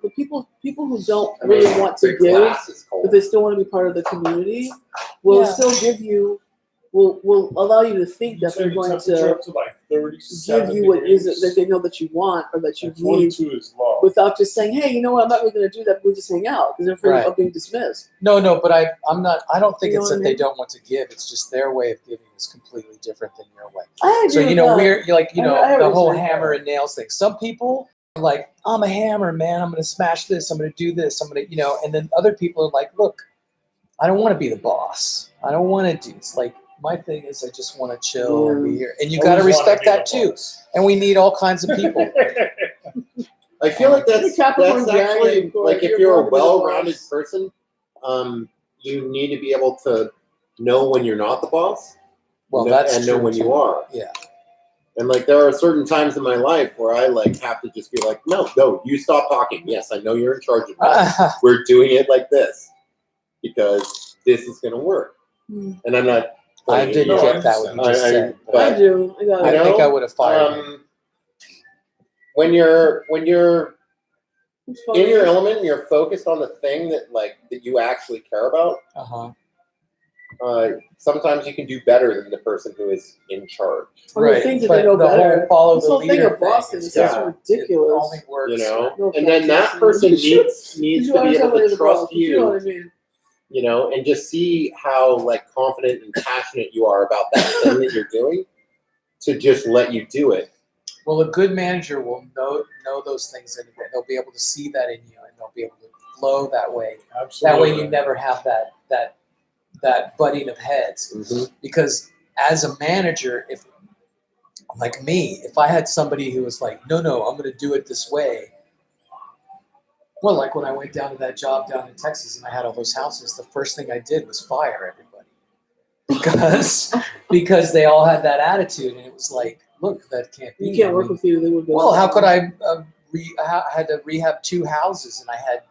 the people who don't really want to the give, glass is cold. but they still want to be part of the community, will Yeah. still give you, will allow you to think that they're going to up to like 37 give you what is it degrees. that they know that you want or that you And need, 42 is low. without just saying, hey, you know what, I'm not really going to do that. We'll just hang out because they're afraid Right. of being dismissed. No, but I'm not. I don't think You know it's what that I they mean? don't want to give. It's just their way of giving is completely different than your way. I agree So with that. you're like I hear the what whole you're saying. hammer and nails thing. Some people are like, I'm a hammer, man. I'm gonna smash this. I'm gonna do this. I'm gonna, and then other people are like, look, I don't want to be the boss. I don't want to do. It's like my thing is I just want to chill and be here, and you got to Always wanna respect be that the too. boss. And we need all kinds of people. I feel like that's Capricorn actually dragon, like if you're you're a born to be the well-rounded boss. person, you need to be able to know when you're not the boss. Well, and that's and know true, when too. you are. Yeah. And like there are certain times in my life where I like have to just be like, no, you stop talking. Yes, I know you're in charge of this. We're doing it like this because this is going to work. And I'm not. I didn't No, get I that what you just said. but I do. I got I it. think I would have fired him. when you're It's funny. in your element, and you're focused on the thing that you actually care about. Sometimes you can do better than the person who is in charge. Or the things that but they know the better. whole follow This the whole thing leader of Boston thing is yeah. just ridiculous. It only works. You know, No and then that offense, person Jason. needs to You be understand able what to is a boss, trust but you know what you. I mean. And just see how confident and passionate you are about that thing that you're doing, to just let you do it. Well, a good manager will know those things anyway. They'll be able to see that in you, and they'll be able to flow that way. Absolutely. That way, you never have that butting of heads. Mm-hmm. Because as a manager, if like me, if I had somebody who was like, no, I'm going to do it this way. Well, like when I went down to that job down in Texas and I had all those houses, the first thing I did was fire everybody because they all had that attitude, and it was like, look, that can't be. You can't work with you. They would go. Well, how could I? I had to rehab 2 houses, and I had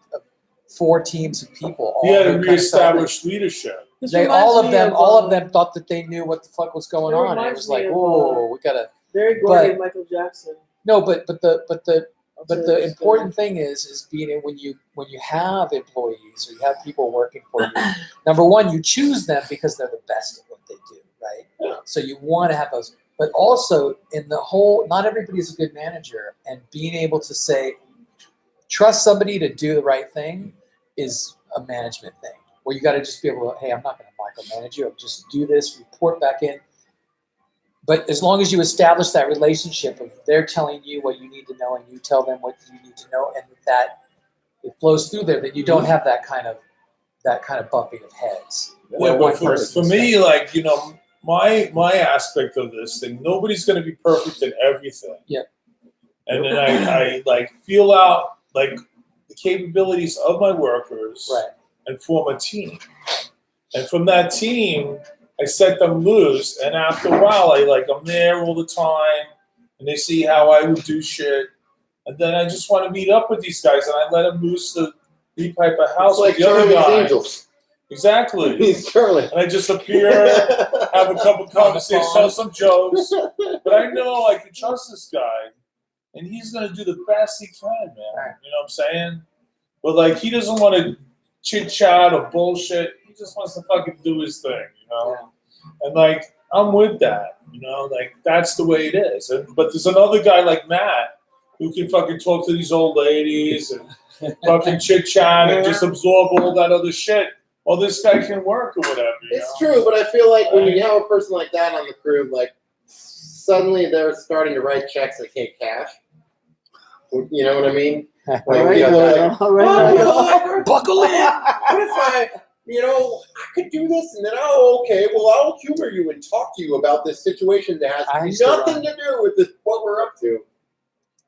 4 teams of people. All He had to doing kind of stuff. reestablish leadership. This They reminds all me of them thought that they knew what the fuck was going It on, and it reminds was like, me of, whoa, we gotta. Very Gordy and Michael Jackson. No, but the I'll tell you the this important thing is being when you have employees or you have people working for you. Number one, you choose them because they're the best at what they do, right? Yeah. So you want to have those, but also in the whole, not everybody is a good manager, and being able to say, trust somebody to do the right thing is a management thing. Where you got to just be able to, hey, I'm not going to micromanage you. I'll just do this, report back in. But as long as you establish that relationship of they're telling you what you need to know and you tell them what you need to know, and that it flows through there, that you don't have that kind of bumping of heads. Yeah, One but for person's me, thing. my aspect of this thing, nobody's going to be perfect in everything. Yeah. And then I feel out the capabilities of my workers, Right. and form a team. And from that team, I set them loose, and after a while, I'm there all the time, and they see how I would do shit, and then I just want to meet up with these guys, and I let them loose to repipe a house It's like with the other Charlie's guy. Angels. Exactly. He's Charlie. And I just appear, have a couple conversations, tell some jokes, but I know I can trust this guy, and he's gonna do the best he can, man. Right. You know what I'm saying? But he doesn't want to chit chat or bullshit. He just wants to fucking do his thing, you know. Yeah. And I'm with that, you know. That's the way it is. But there's another guy like Matt who can fucking talk to these old ladies and fucking chit chat and just absorb all that other shit. Well, this guy can work or whatever. It's true, but I feel like when you have a person like that on the crew, suddenly they're starting to write checks they can't cash. You know what I mean? All right, people are like, all right. "Oh, Buckle in. what if I could do this, and then, okay, well, I'll humor you and talk to you about this situation that I has used to nothing to do with what we're up to.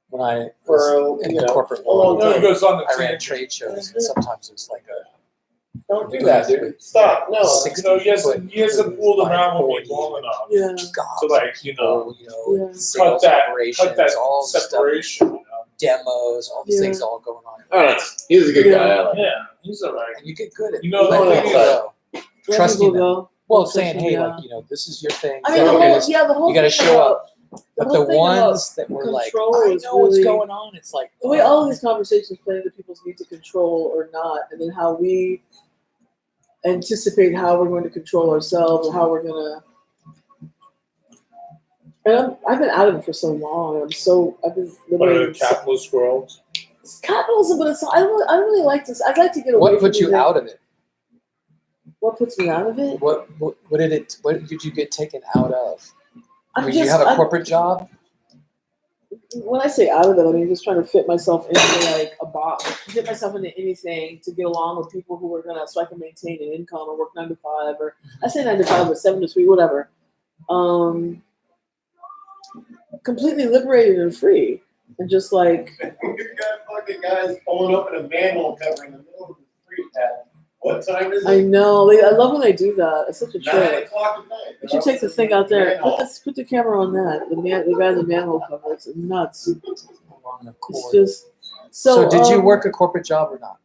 When I For was in the corporate a long world, time. He goes on the I ran tangent. trade shows, and sometimes it was like Don't do that, dude. Stop. No. You know, he hasn't pulled them out with me long enough. Yeah. To like, you know, Yeah. cut that all separation. You know? demos, all these Yeah. things all going on. All right. He's a good Yeah. guy. I like him. Yeah, he's alright. And you get good at You know, letting the people thing is- go. Let Trusting people them. go. Well, Trust saying, them, hey, yeah. like, this is your thing. I mean, the so whole, is- yeah, the whole you got to thing show about- up. But whole the thing about ones that were like, control I is know what's really- going on. It's like the way all of these conversations play into people's need to control or not, and then how we anticipate how we're going to control ourselves or how we're going to. And I've been out of it for so long. I've been One of liberated. the capitalist worlds. It's capitalism, but it's I don't really like this. I'd like to get away. what from put you these- out of it? What puts me out of it? What did you get taken out of? I I'm mean, you have a I'm- corporate job. When I say out of it, I mean just trying to fit myself into like a box, fit myself into anything to get along with people who are gonna, so I can maintain an income or work 9 to 5, or I say 9 to 5, but 7 to 3, whatever. Completely liberated and free, and just like You got fucking guys pulling up in a manhole cover in the middle of the street at what time is I it? know, I love when they do that. It's such a 9 trick. o'clock at night. You should take the thing out there. Manhole. Put the camera on that. The guy in the manhole cover. It's nuts. Along the It's cord. just So did you um, work a corporate job or not?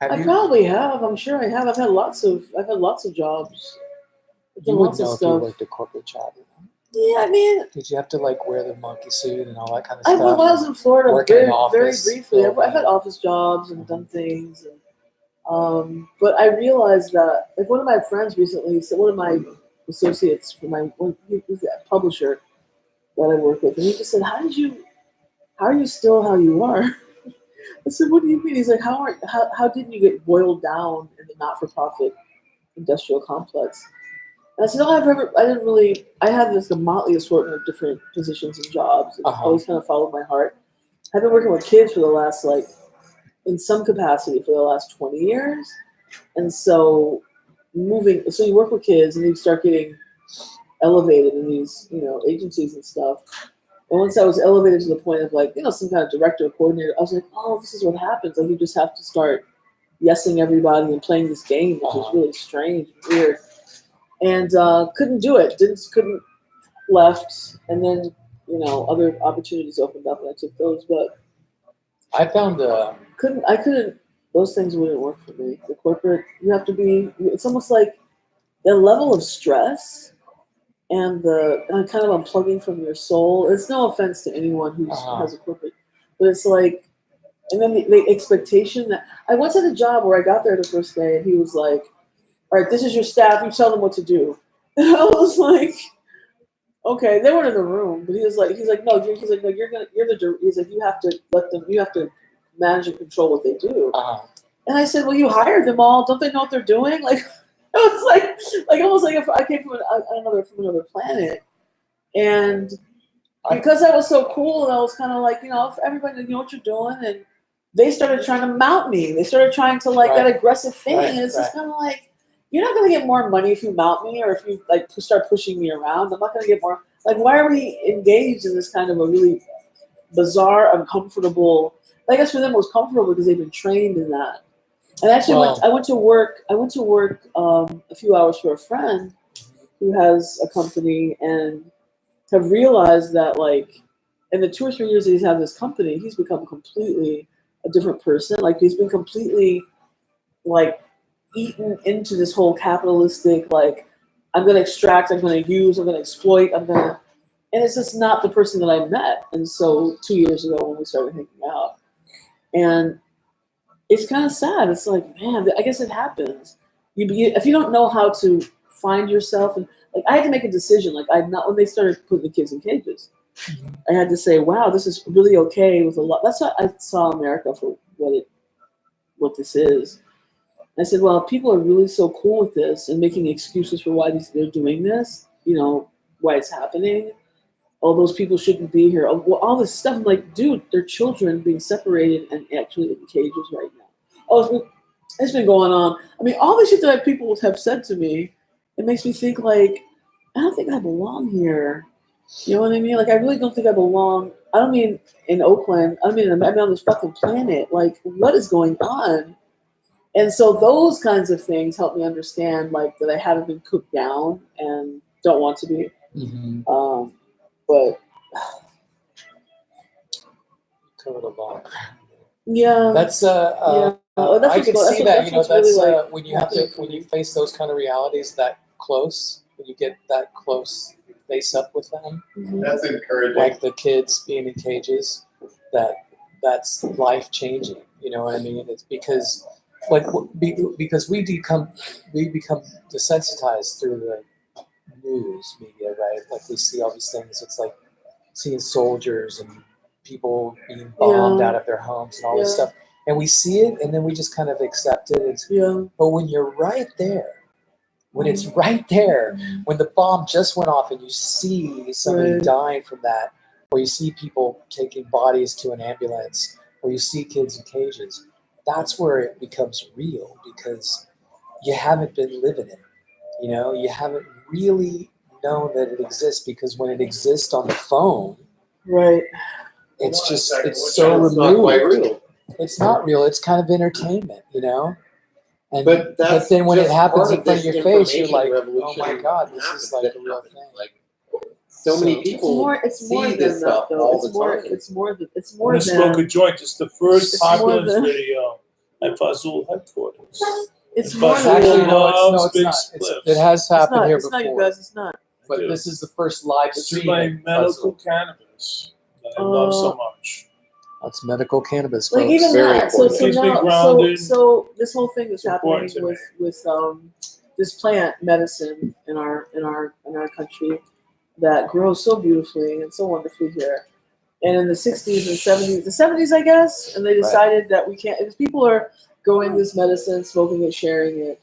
Have I you? probably have. I'm sure I have. I've had lots of jobs. I've You done would lots of know if you stuff. worked a corporate job. Or not. Yeah, I mean, Did you have to like wear the monkey suit and all that kind of when I stuff? was in Florida, Working in very, an very office, briefly. I've had building. office jobs and done things, and but I realized that like one of my friends recently said, one of my associates for he was a publisher that I work with, and he just said, how are you still how you are? I said, what do you mean? He's like, how didn't you get boiled down in the not-for-profit industrial complex? And I said, I had this motley assortment of different positions and jobs, and always kind of followed my heart. I've been working with kids for the last, in some capacity for the last 20 years. And so so you work with kids and you start getting elevated in these, agencies and stuff. And once I was elevated to the point of some kind of director or coordinator, I was like, oh, this is what happens. Like you just have to start yesing everybody and playing this game, which is really strange and weird. And couldn't do it. Couldn't left. And then, other opportunities opened up and I took those. But I found I couldn't, those things wouldn't work for me. The corporate, you have to be, it's almost like the level of stress and the kind of unplugging from your soul. It's no offense to anyone who has a corporate, but it's like, and then the expectation that, I once had a job where I got there the first day and he was like, all right, this is your staff, you tell them what to do. And I was like, okay, they weren't in the room, but he's like, no, he's like, no, he's like, you have to manage and control what they do. And I said, well, you hired them all. Don't they know what they're doing? Like, it was like almost like if I came from another planet. And because I was so cool, and I was kind of like, if everybody know what you're doing, and they started trying to mount me. They started trying to that aggressive thing. And it's just kind of like, you're not going to get more money if you mount me or if you start pushing me around. I'm not going to get more. Like, why are we engaged in this kind of a really bizarre, uncomfortable? I guess for them it was comfortable because they've been trained in that. And actually, I went to work a few hours for a friend who has a company, and have realized that in the 2 or 3 years that he's had this company, he's become completely a different person. Like he's been completely eaten into this whole capitalistic, I'm going to extract, I'm going to use, I'm going to exploit, and it's just not the person that I met. And so 2 years ago when we started hanging out, and it's kind of sad. It's like, man, I guess it happens. If you don't know how to find yourself, and I had to make a decision. When they started putting the kids in cages, I had to say, wow, this is really okay with a lot. That's what I saw America for what this is. I said, well, people are really so cool with this and making excuses for why they're doing this, why it's happening. Oh, those people shouldn't be here. Oh, well, all this stuff. I'm like, dude, they're children being separated and actually in cages right now. Oh, it's been going on. I mean, all the shit that people have said to me, it makes me think I don't think I belong here. You know what I mean? I really don't think I belong. I don't mean in Oakland. I mean on this fucking planet. What is going on? And so those kinds of things help me understand like that I haven't been cooked down and don't want to be. Mm-hmm. But Covered a lot. yeah, That's yeah. That's I what's can go- that's see what- that. that's You know, what's that's really, like, when you have to happening for when you me. face those kind of realities that close, when you get that close face up with them, Mhm. That's encouraging. like the kids being in cages, that's life changing. You know what I mean? It's because because we become desensitized through the news media, right? Like we see all these things. It's like seeing soldiers and people being bombed Yeah. out of their homes and all this Yeah. stuff, and we see it, and then we just kind of accept it. Yeah. But when you're right there, when it's right there, when the bomb just went off, and you see somebody Right. dying from that, or you see people taking bodies to an ambulance, or you see kids in cages, that's where it becomes real because you haven't been living it. You know, you haven't really known that it exists because when it exists on the phone, Right. it's just it's It's so not quite removed. real. It's not real. It's kind of entertainment, you know. And But that's then when it just happens part in of front of this your face, you're information like, oh revolution my god, this is like that a real happened. thing. Like so many It's people more. It's more see than this that, stuff though. all It's the more. time. It's more. It's I'm more gonna smoke a than. joint. It's the first It's more Populence than- video at Fazule headquarters. It's And more Fazule than. Actually, that. no, it's big not. spliffs. It has It's happened not. here It's not, you before, guys. It's not. but Dude, this is the first live this is stream. my at medical Fazule. cannabis that I love so much. That's medical cannabis, Like folks. even Very that. So important. so Keeps me now grounded. so this whole thing that's It's happening important to with this plant medicine in our country that grows so beautifully and so wonderfully here. And in the 60s and 70s, the 70s, I guess, and they decided that we can't, if people are growing this medicine, smoking it, sharing it,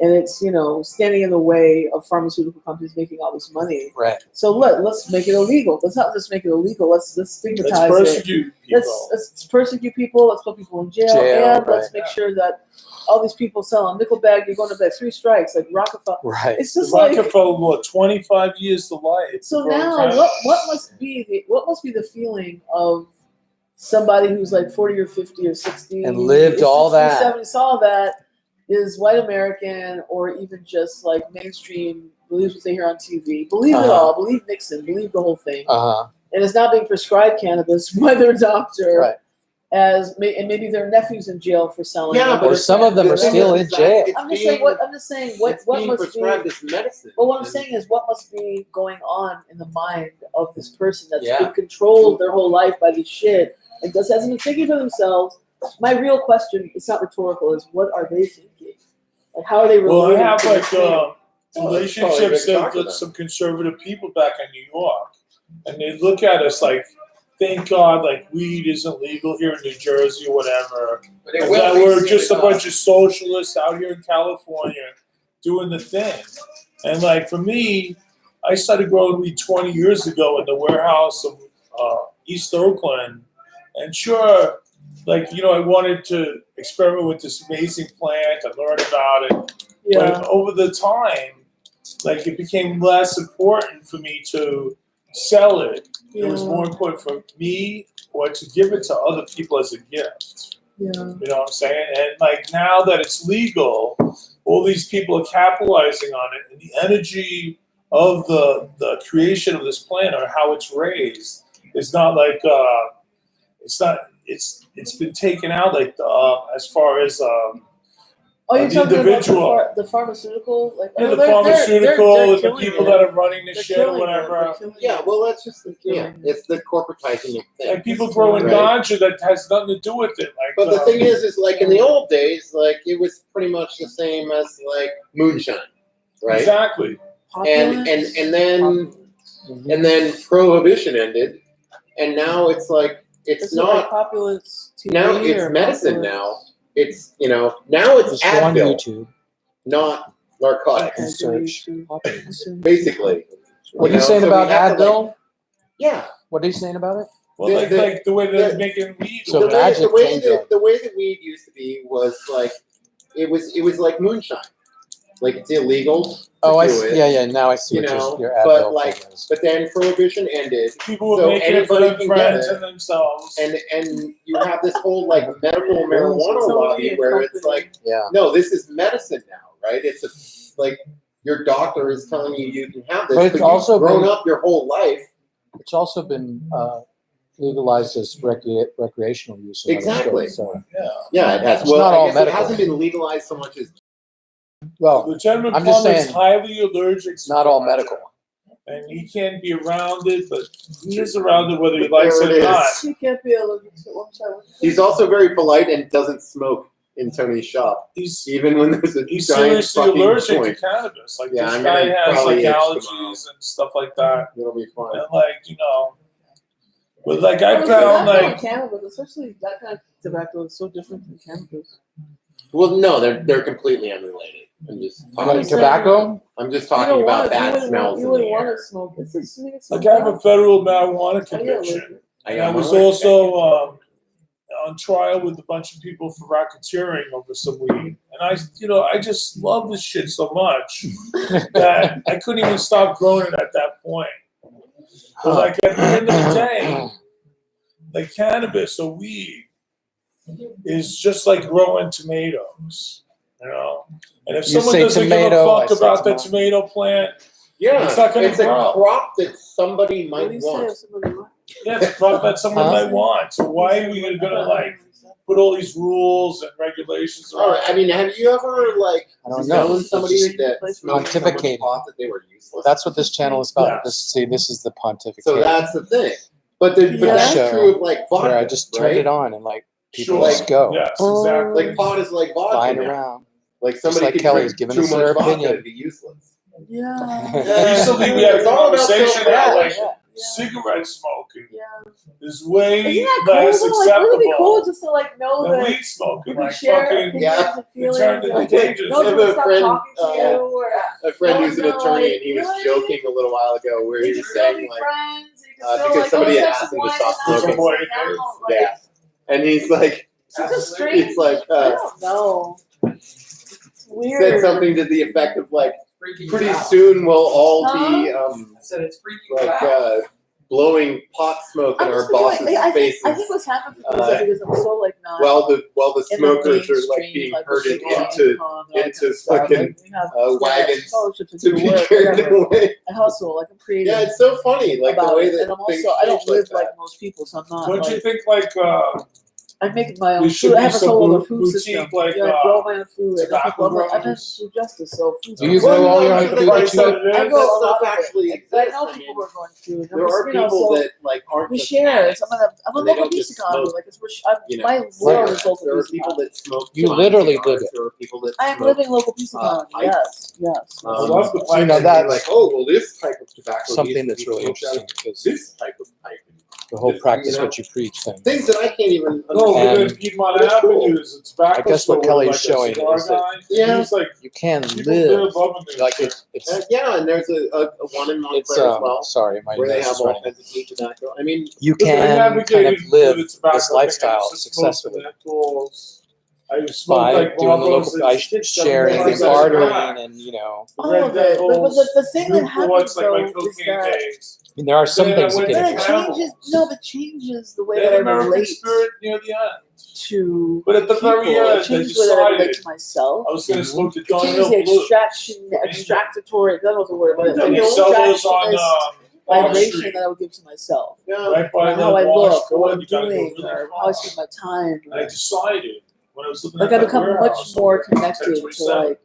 and it's, you know, standing in the way of pharmaceutical companies making all this money. Right. So let's make it illegal. Let's not just make it illegal. Let's stigmatize Let's persecute it. people. Let's persecute people. Let's put people in jail. Jail, And let's right. make sure that all these people selling nickel bag, you're going to bed 3 strikes, like Rockefeller. Right. It's just like, Rockefeller, what, 25 years to life. so Growing now cannabis. what must be the feeling of somebody who's like 40 or 50 or 60 And lived 60, all that. 70, saw that, is white American or even just like mainstream, believes what they hear on TV, believe it Uh-huh. all, believe Nixon, believe the whole thing, Uh huh. and is now being prescribed cannabis by their doctor, Right. and maybe their nephew's in jail for selling Yeah, it. but Or some of them the are thing still is in that jail. it's I'm just being- saying what it's what being must prescribed be. as medicine. But what I'm And saying is, what must be going on in the mind of this person that's Yeah. been controlled their whole life by this shit and just hasn't been thinking for themselves? My real question, it's not rhetorical, is what are they thinking? Like, how are they Well, I relating have to like this thing? Oh, that's probably relationships been talked with about. some conservative people back in New York, and they look at us like, thank God, like weed isn't legal here in New Jersey or whatever. But it And will that be we're soon just a enough. bunch of socialists out here in California doing the thing. And like for me, I started growing weed 20 years ago in the warehouse of East Oakland, and sure, like I wanted to experiment with this amazing plant. I learned about it. Yeah, But over the time, like it became less important for me to sell it. It was yeah, more important for me or to give it to other people as a gift. yeah. You know what I'm saying? And like now that it's legal, all these people are capitalizing on it, and the energy of the creation of this plant or how it's raised is not like it's been taken out like as far as Oh, you're the talking about individual. the pharmaceutical, like the they're pharmaceutical they're and the killing people it. that are running the They're shit or killing it. whatever. They're killing Yeah, it. well, that's just They're yeah. killing it. It's the corporatizing of things. Like people growing Right. ganja that has nothing to do with it. Like, But the thing is like in the old days, like it was pretty much the same as like moonshine, right? exactly. And Populence? then and then prohibition ended, and now it's like it's Is it like not. Populence TV Now or it's medicine. Populence? Now it's now it's Just go on Advil, YouTube not narcotics. and search. Basically, What are you know, saying so we about have to, Advil? yeah. What are you saying about it? Well, The- like the way they're the- making weed. So the or way, magic the way pain that drug. the way that weed used to be was like it was like moonshine. Like it's illegal. To Oh, I do see. it, Yeah. Now I see You what know, your but Advil like, thing is. but then prohibition ended, People were So making it for anybody their can get friends it. and themselves. and you have this whole like medical marijuana lobby where it's like, Yeah. no, this is medicine now, right? It's like your doctor is telling you can have this, But it's you've also grown been- up your whole life. It's also been legalized as recreational use. in other Exactly. states, so. Yeah, it has. It's Well, not I all guess medical. it hasn't been legalized so much as Well, The Gentleman I'm just Plumber is saying, highly allergic. it's not all medical. And he can't be around it, but he is around it whether he But likes there it it or not. is. She can't be allergic to one time. he's also very polite and doesn't smoke in Tony's shop, He's even when there's a he's giant seriously fucking allergic joint. to cannabis. Like Yeah, this I'm guy gonna has probably like itch allergies tomorrow. and stuff like that. It'll be fun. And like, but like I found like cannabis, especially that kind of tobacco, is so different from cannabis. Well, no, they're completely unrelated. I'm just Like talking. tobacco? I'm just talking about bad smells You in the wouldn't want air. to smoke. It's I have a federal marijuana I conviction. I And I got was mine. also on trial with a bunch of people for racketeering over some weed. And I just love this shit so much that I couldn't even stop growing it at that point. But like at the end of the day, like cannabis or weed is just like growing tomatoes, And if You someone say doesn't tomato, I give a fuck say about the tomato. tomato plant, Yeah, it's not gonna a grow. crop that somebody What do might you say want. if somebody wants? yeah, it's a crop that someone Huh? might want. So why are we gonna like put all these rules and regulations All around? right, I mean, have you ever like I don't know. known somebody Just that smoked so much pontificating. pot that they were useless? That's what this channel is about. Yeah. This is the pontificate. So that's the thing. But that's Yeah. true of like vodka, where I just turned right? it on and like people Sure. just go Yes, exactly. Like pot is like vodka flying now. around. Like somebody like could Kelly's drink giving too us much their vodka opinion. to be useless. Yeah. Recently, we had a It's all about conversation about like Yeah. cigarette smoking Yeah. is way Isn't that cool? less Like, wouldn't it be cool acceptable just to like know than that weed smoking. you can Like share fucking, opinions yeah. and feelings? It turned into Like, dangerous. no one's I have gonna a stop friend, talking to you, or A friend No, who's an no, attorney, like, and he you was know what I joking a little while ago where you he can was still saying be like, friends. You can still because like, somebody let's had have asked some him to wine stop tonight, smoking. let's hang out. Like, yeah, and he's like, it's just strange. he's like, I don't know. It's weird. said something to the effect of like, pretty soon we'll all be I said it's freaking like out. blowing pot smoke in I'm our just feeling bosses' like, faces. I think what's happened for me is because I'm so like not while the in smokers the are like mainstream, being like, herded with the into econ, all that kind into of stuff. fucking Like, we have wagons scholarships to do be work, carried whatever. away. I hustle, like I'm creative. Yeah, it's so funny, like about the way it. that And I'm things also I don't change live like like most people, so I'm not Don't you like think like I make my own there should food. I be have a some whole other boutique, food system. like, Yeah, I grow my own food. And tobacco I'm in grows? food justice, so food Do you justice. grow all your own the food price that of you it I is, grow a that lot stuff of actually it. I exists. know I people mean, who are growing food. there are people that like aren't we just share. addicts. I'm a And they local don't peace just economy. smoke, Like it's you know, my world is local there are peace people economy. that smoke. You fine literally cigars. live it. There are people that I am smoke. living local peace economy. pipe. Yes, yes. I love the So, pipe. that's like, oh well, this type of tobacco something needs to that's be really smoked out of interesting because this type of pipe. the whole you practice know, what you preach thing. Things that I can't even No, understand. but in Piedmont Avenue is a tobacco I guess what store Kelly with, is like, a showing cigar is that- guy. Yeah. He's like, You can people live live loving this like shit. it's Yeah, and there's a one in Montclair it's as well, sorry, my where they nose have is all running. kinds of cheap tobacco. I mean, You Look, I can kind advocated of for live the tobacco this thing. I lifestyle used to smoke successfully menthols. I smoked by like doing the Marlboros local, and by sticks, sharing like and that. bartering, and The All Red of it. But Devils, the thing that happens Newports, like my though is cocaine that days. I mean, there are some Then I things that went get but to it interesting. changes. No, it changes the way Then that I American relate Spirit near the end. to But at the people. very It end, I changes the way that I relate decided to myself. I was going to smoke the It changes Dunhill the Blue. extractatory. I don't know what the word, but Then the they sell those on extractionist Park vibration Street, that I would give to myself. yeah, right by Or the how I look, or what washboard. I'm You gotta go doing, really or far. how I spend my time. And I decided when I was looking Like at I that become much warehouse more on connected to 1027, like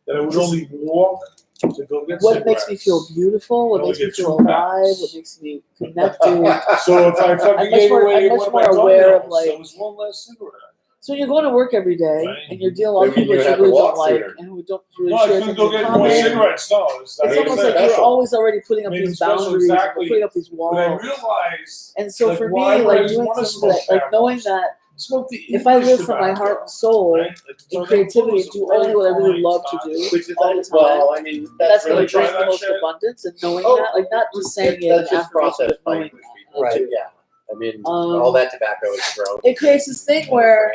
that I would only walk to go get what makes me cigarettes. feel beautiful, what You only makes me get feel 2 alive, packs. what makes me connected. So if I fucking I'm gave away much one of more my aware of, Dunhills, like- that was one less cigarette. So you're going to work every day, Right. and you're dealing with That people means that you you would really have to don't walk like, sooner. and who don't really No, I share couldn't things go in get more common. cigarettes. No, It's Made almost it like you're special. always already putting up Made these it special, boundaries, exactly. putting up these But I walls. realized, And so like, for why me, would I like doing wanna something smoke that, like that knowing much? that smoke the if I English live from my tobacco, heart and soul right? in creativity, do only what I really love to do which is all the like, time. well, I mean, That's going really to bring try the that most shit? abundance, and knowing Oh, that, like not just saying it that's and just affirmation, processed but by knowing English that. people. Right. Yeah, I mean, all that tobacco is grown. It creates this thing where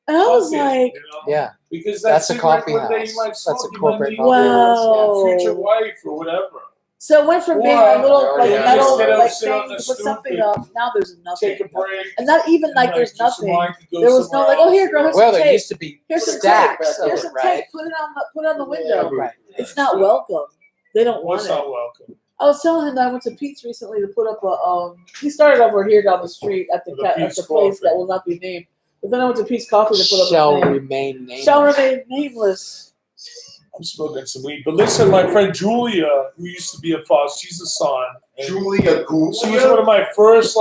And I was Fuck it, like, you know? Yeah. Because That's a cigarette coffee one day house. you might That's smoke, a you might corporate meet coffee house. your future wife or whatever. so it went from being Or a little like Yeah. metal Instead of like sit on thing the to put stoop something and up. Now there's nothing. Take a break. And not even like there's just so nothing. mine could go There was no somewhere like, oh else, here, girl, you know? here's Well, some there tape. used to be Here's some stacks tape. Here's of some it, right? tape. Put it on the window. Right. It's not welcome. They don't want What's it. not welcome? I was telling him that I went to Pete's recently to put up a. He started over here down the street at the The at Pete's the place Coffee. that will not be named. But then I went to Pete's Coffee to put up Shall a thing. remain nameless. Shall remain nameless. I'm smoking some weed. But listen, my friend Julia, who used to be a Foss, she's a son. And Julia Gould. she was one of my first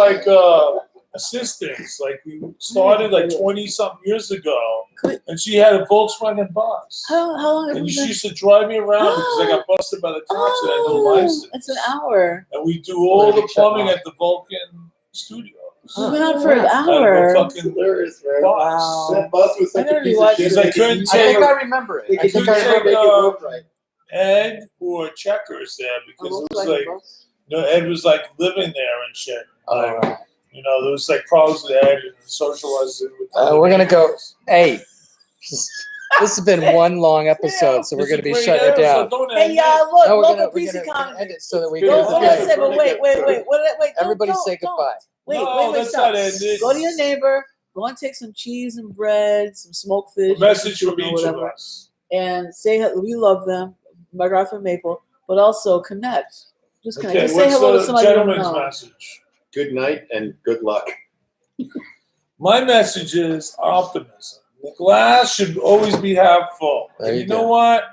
assistants. Like we started like 20 something years ago. Good. And she had a Volkswagen bus. How long have And we she been? used to drive me around because I got busted by the cops and I had no license. It's an hour. And we do all Where the they shut plumbing off. at the Vulcan Studios. We went out for an Out of a hour. fucking Hilarious, man. bus. Wow. That bus was such I a never piece of watched shit. Because I couldn't I think take I remember it. They I could think couldn't I never take, make remember it it. work right. Ed or Checkers there because it was like, Ed was like living there and shit. Like, you know, there was like problems with Ed and socializing with We're gonna go. Hey, this has been one long episode, so we're It's gonna a be great shutting it episode. down. Don't Hey, end y'all, look, No, we're local gonna peace end economy. it so that we Don't- can. Hold on a Okay. second, wait. Everybody don't, say don't. goodbye. Wait, No, that's stop. not ended. Go to your neighbor, go and take some cheese and bread, some smoked fish, A message some from tuna, each of whatever, us. and say that we love them, MacArthur Maple, but also connect. Just connect. Okay, Just say what's hello to the somebody you don't gentleman's know. message? Good night and good luck. My message is optimism. The glass should always be half full. There And you you know go. what?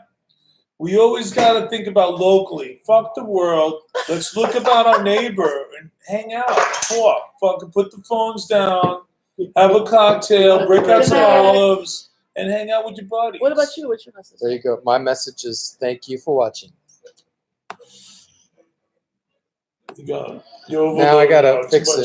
We always got to think about locally. Fuck the world. Let's look about our neighbor and hang out, talk. Fucking put the phones down, have a cocktail, break out some Good night. olives, and hang out with your buddies. What about you? What's your message? There you go. My message is thank you for watching. You're Now I gotta overloaded. fix Too it.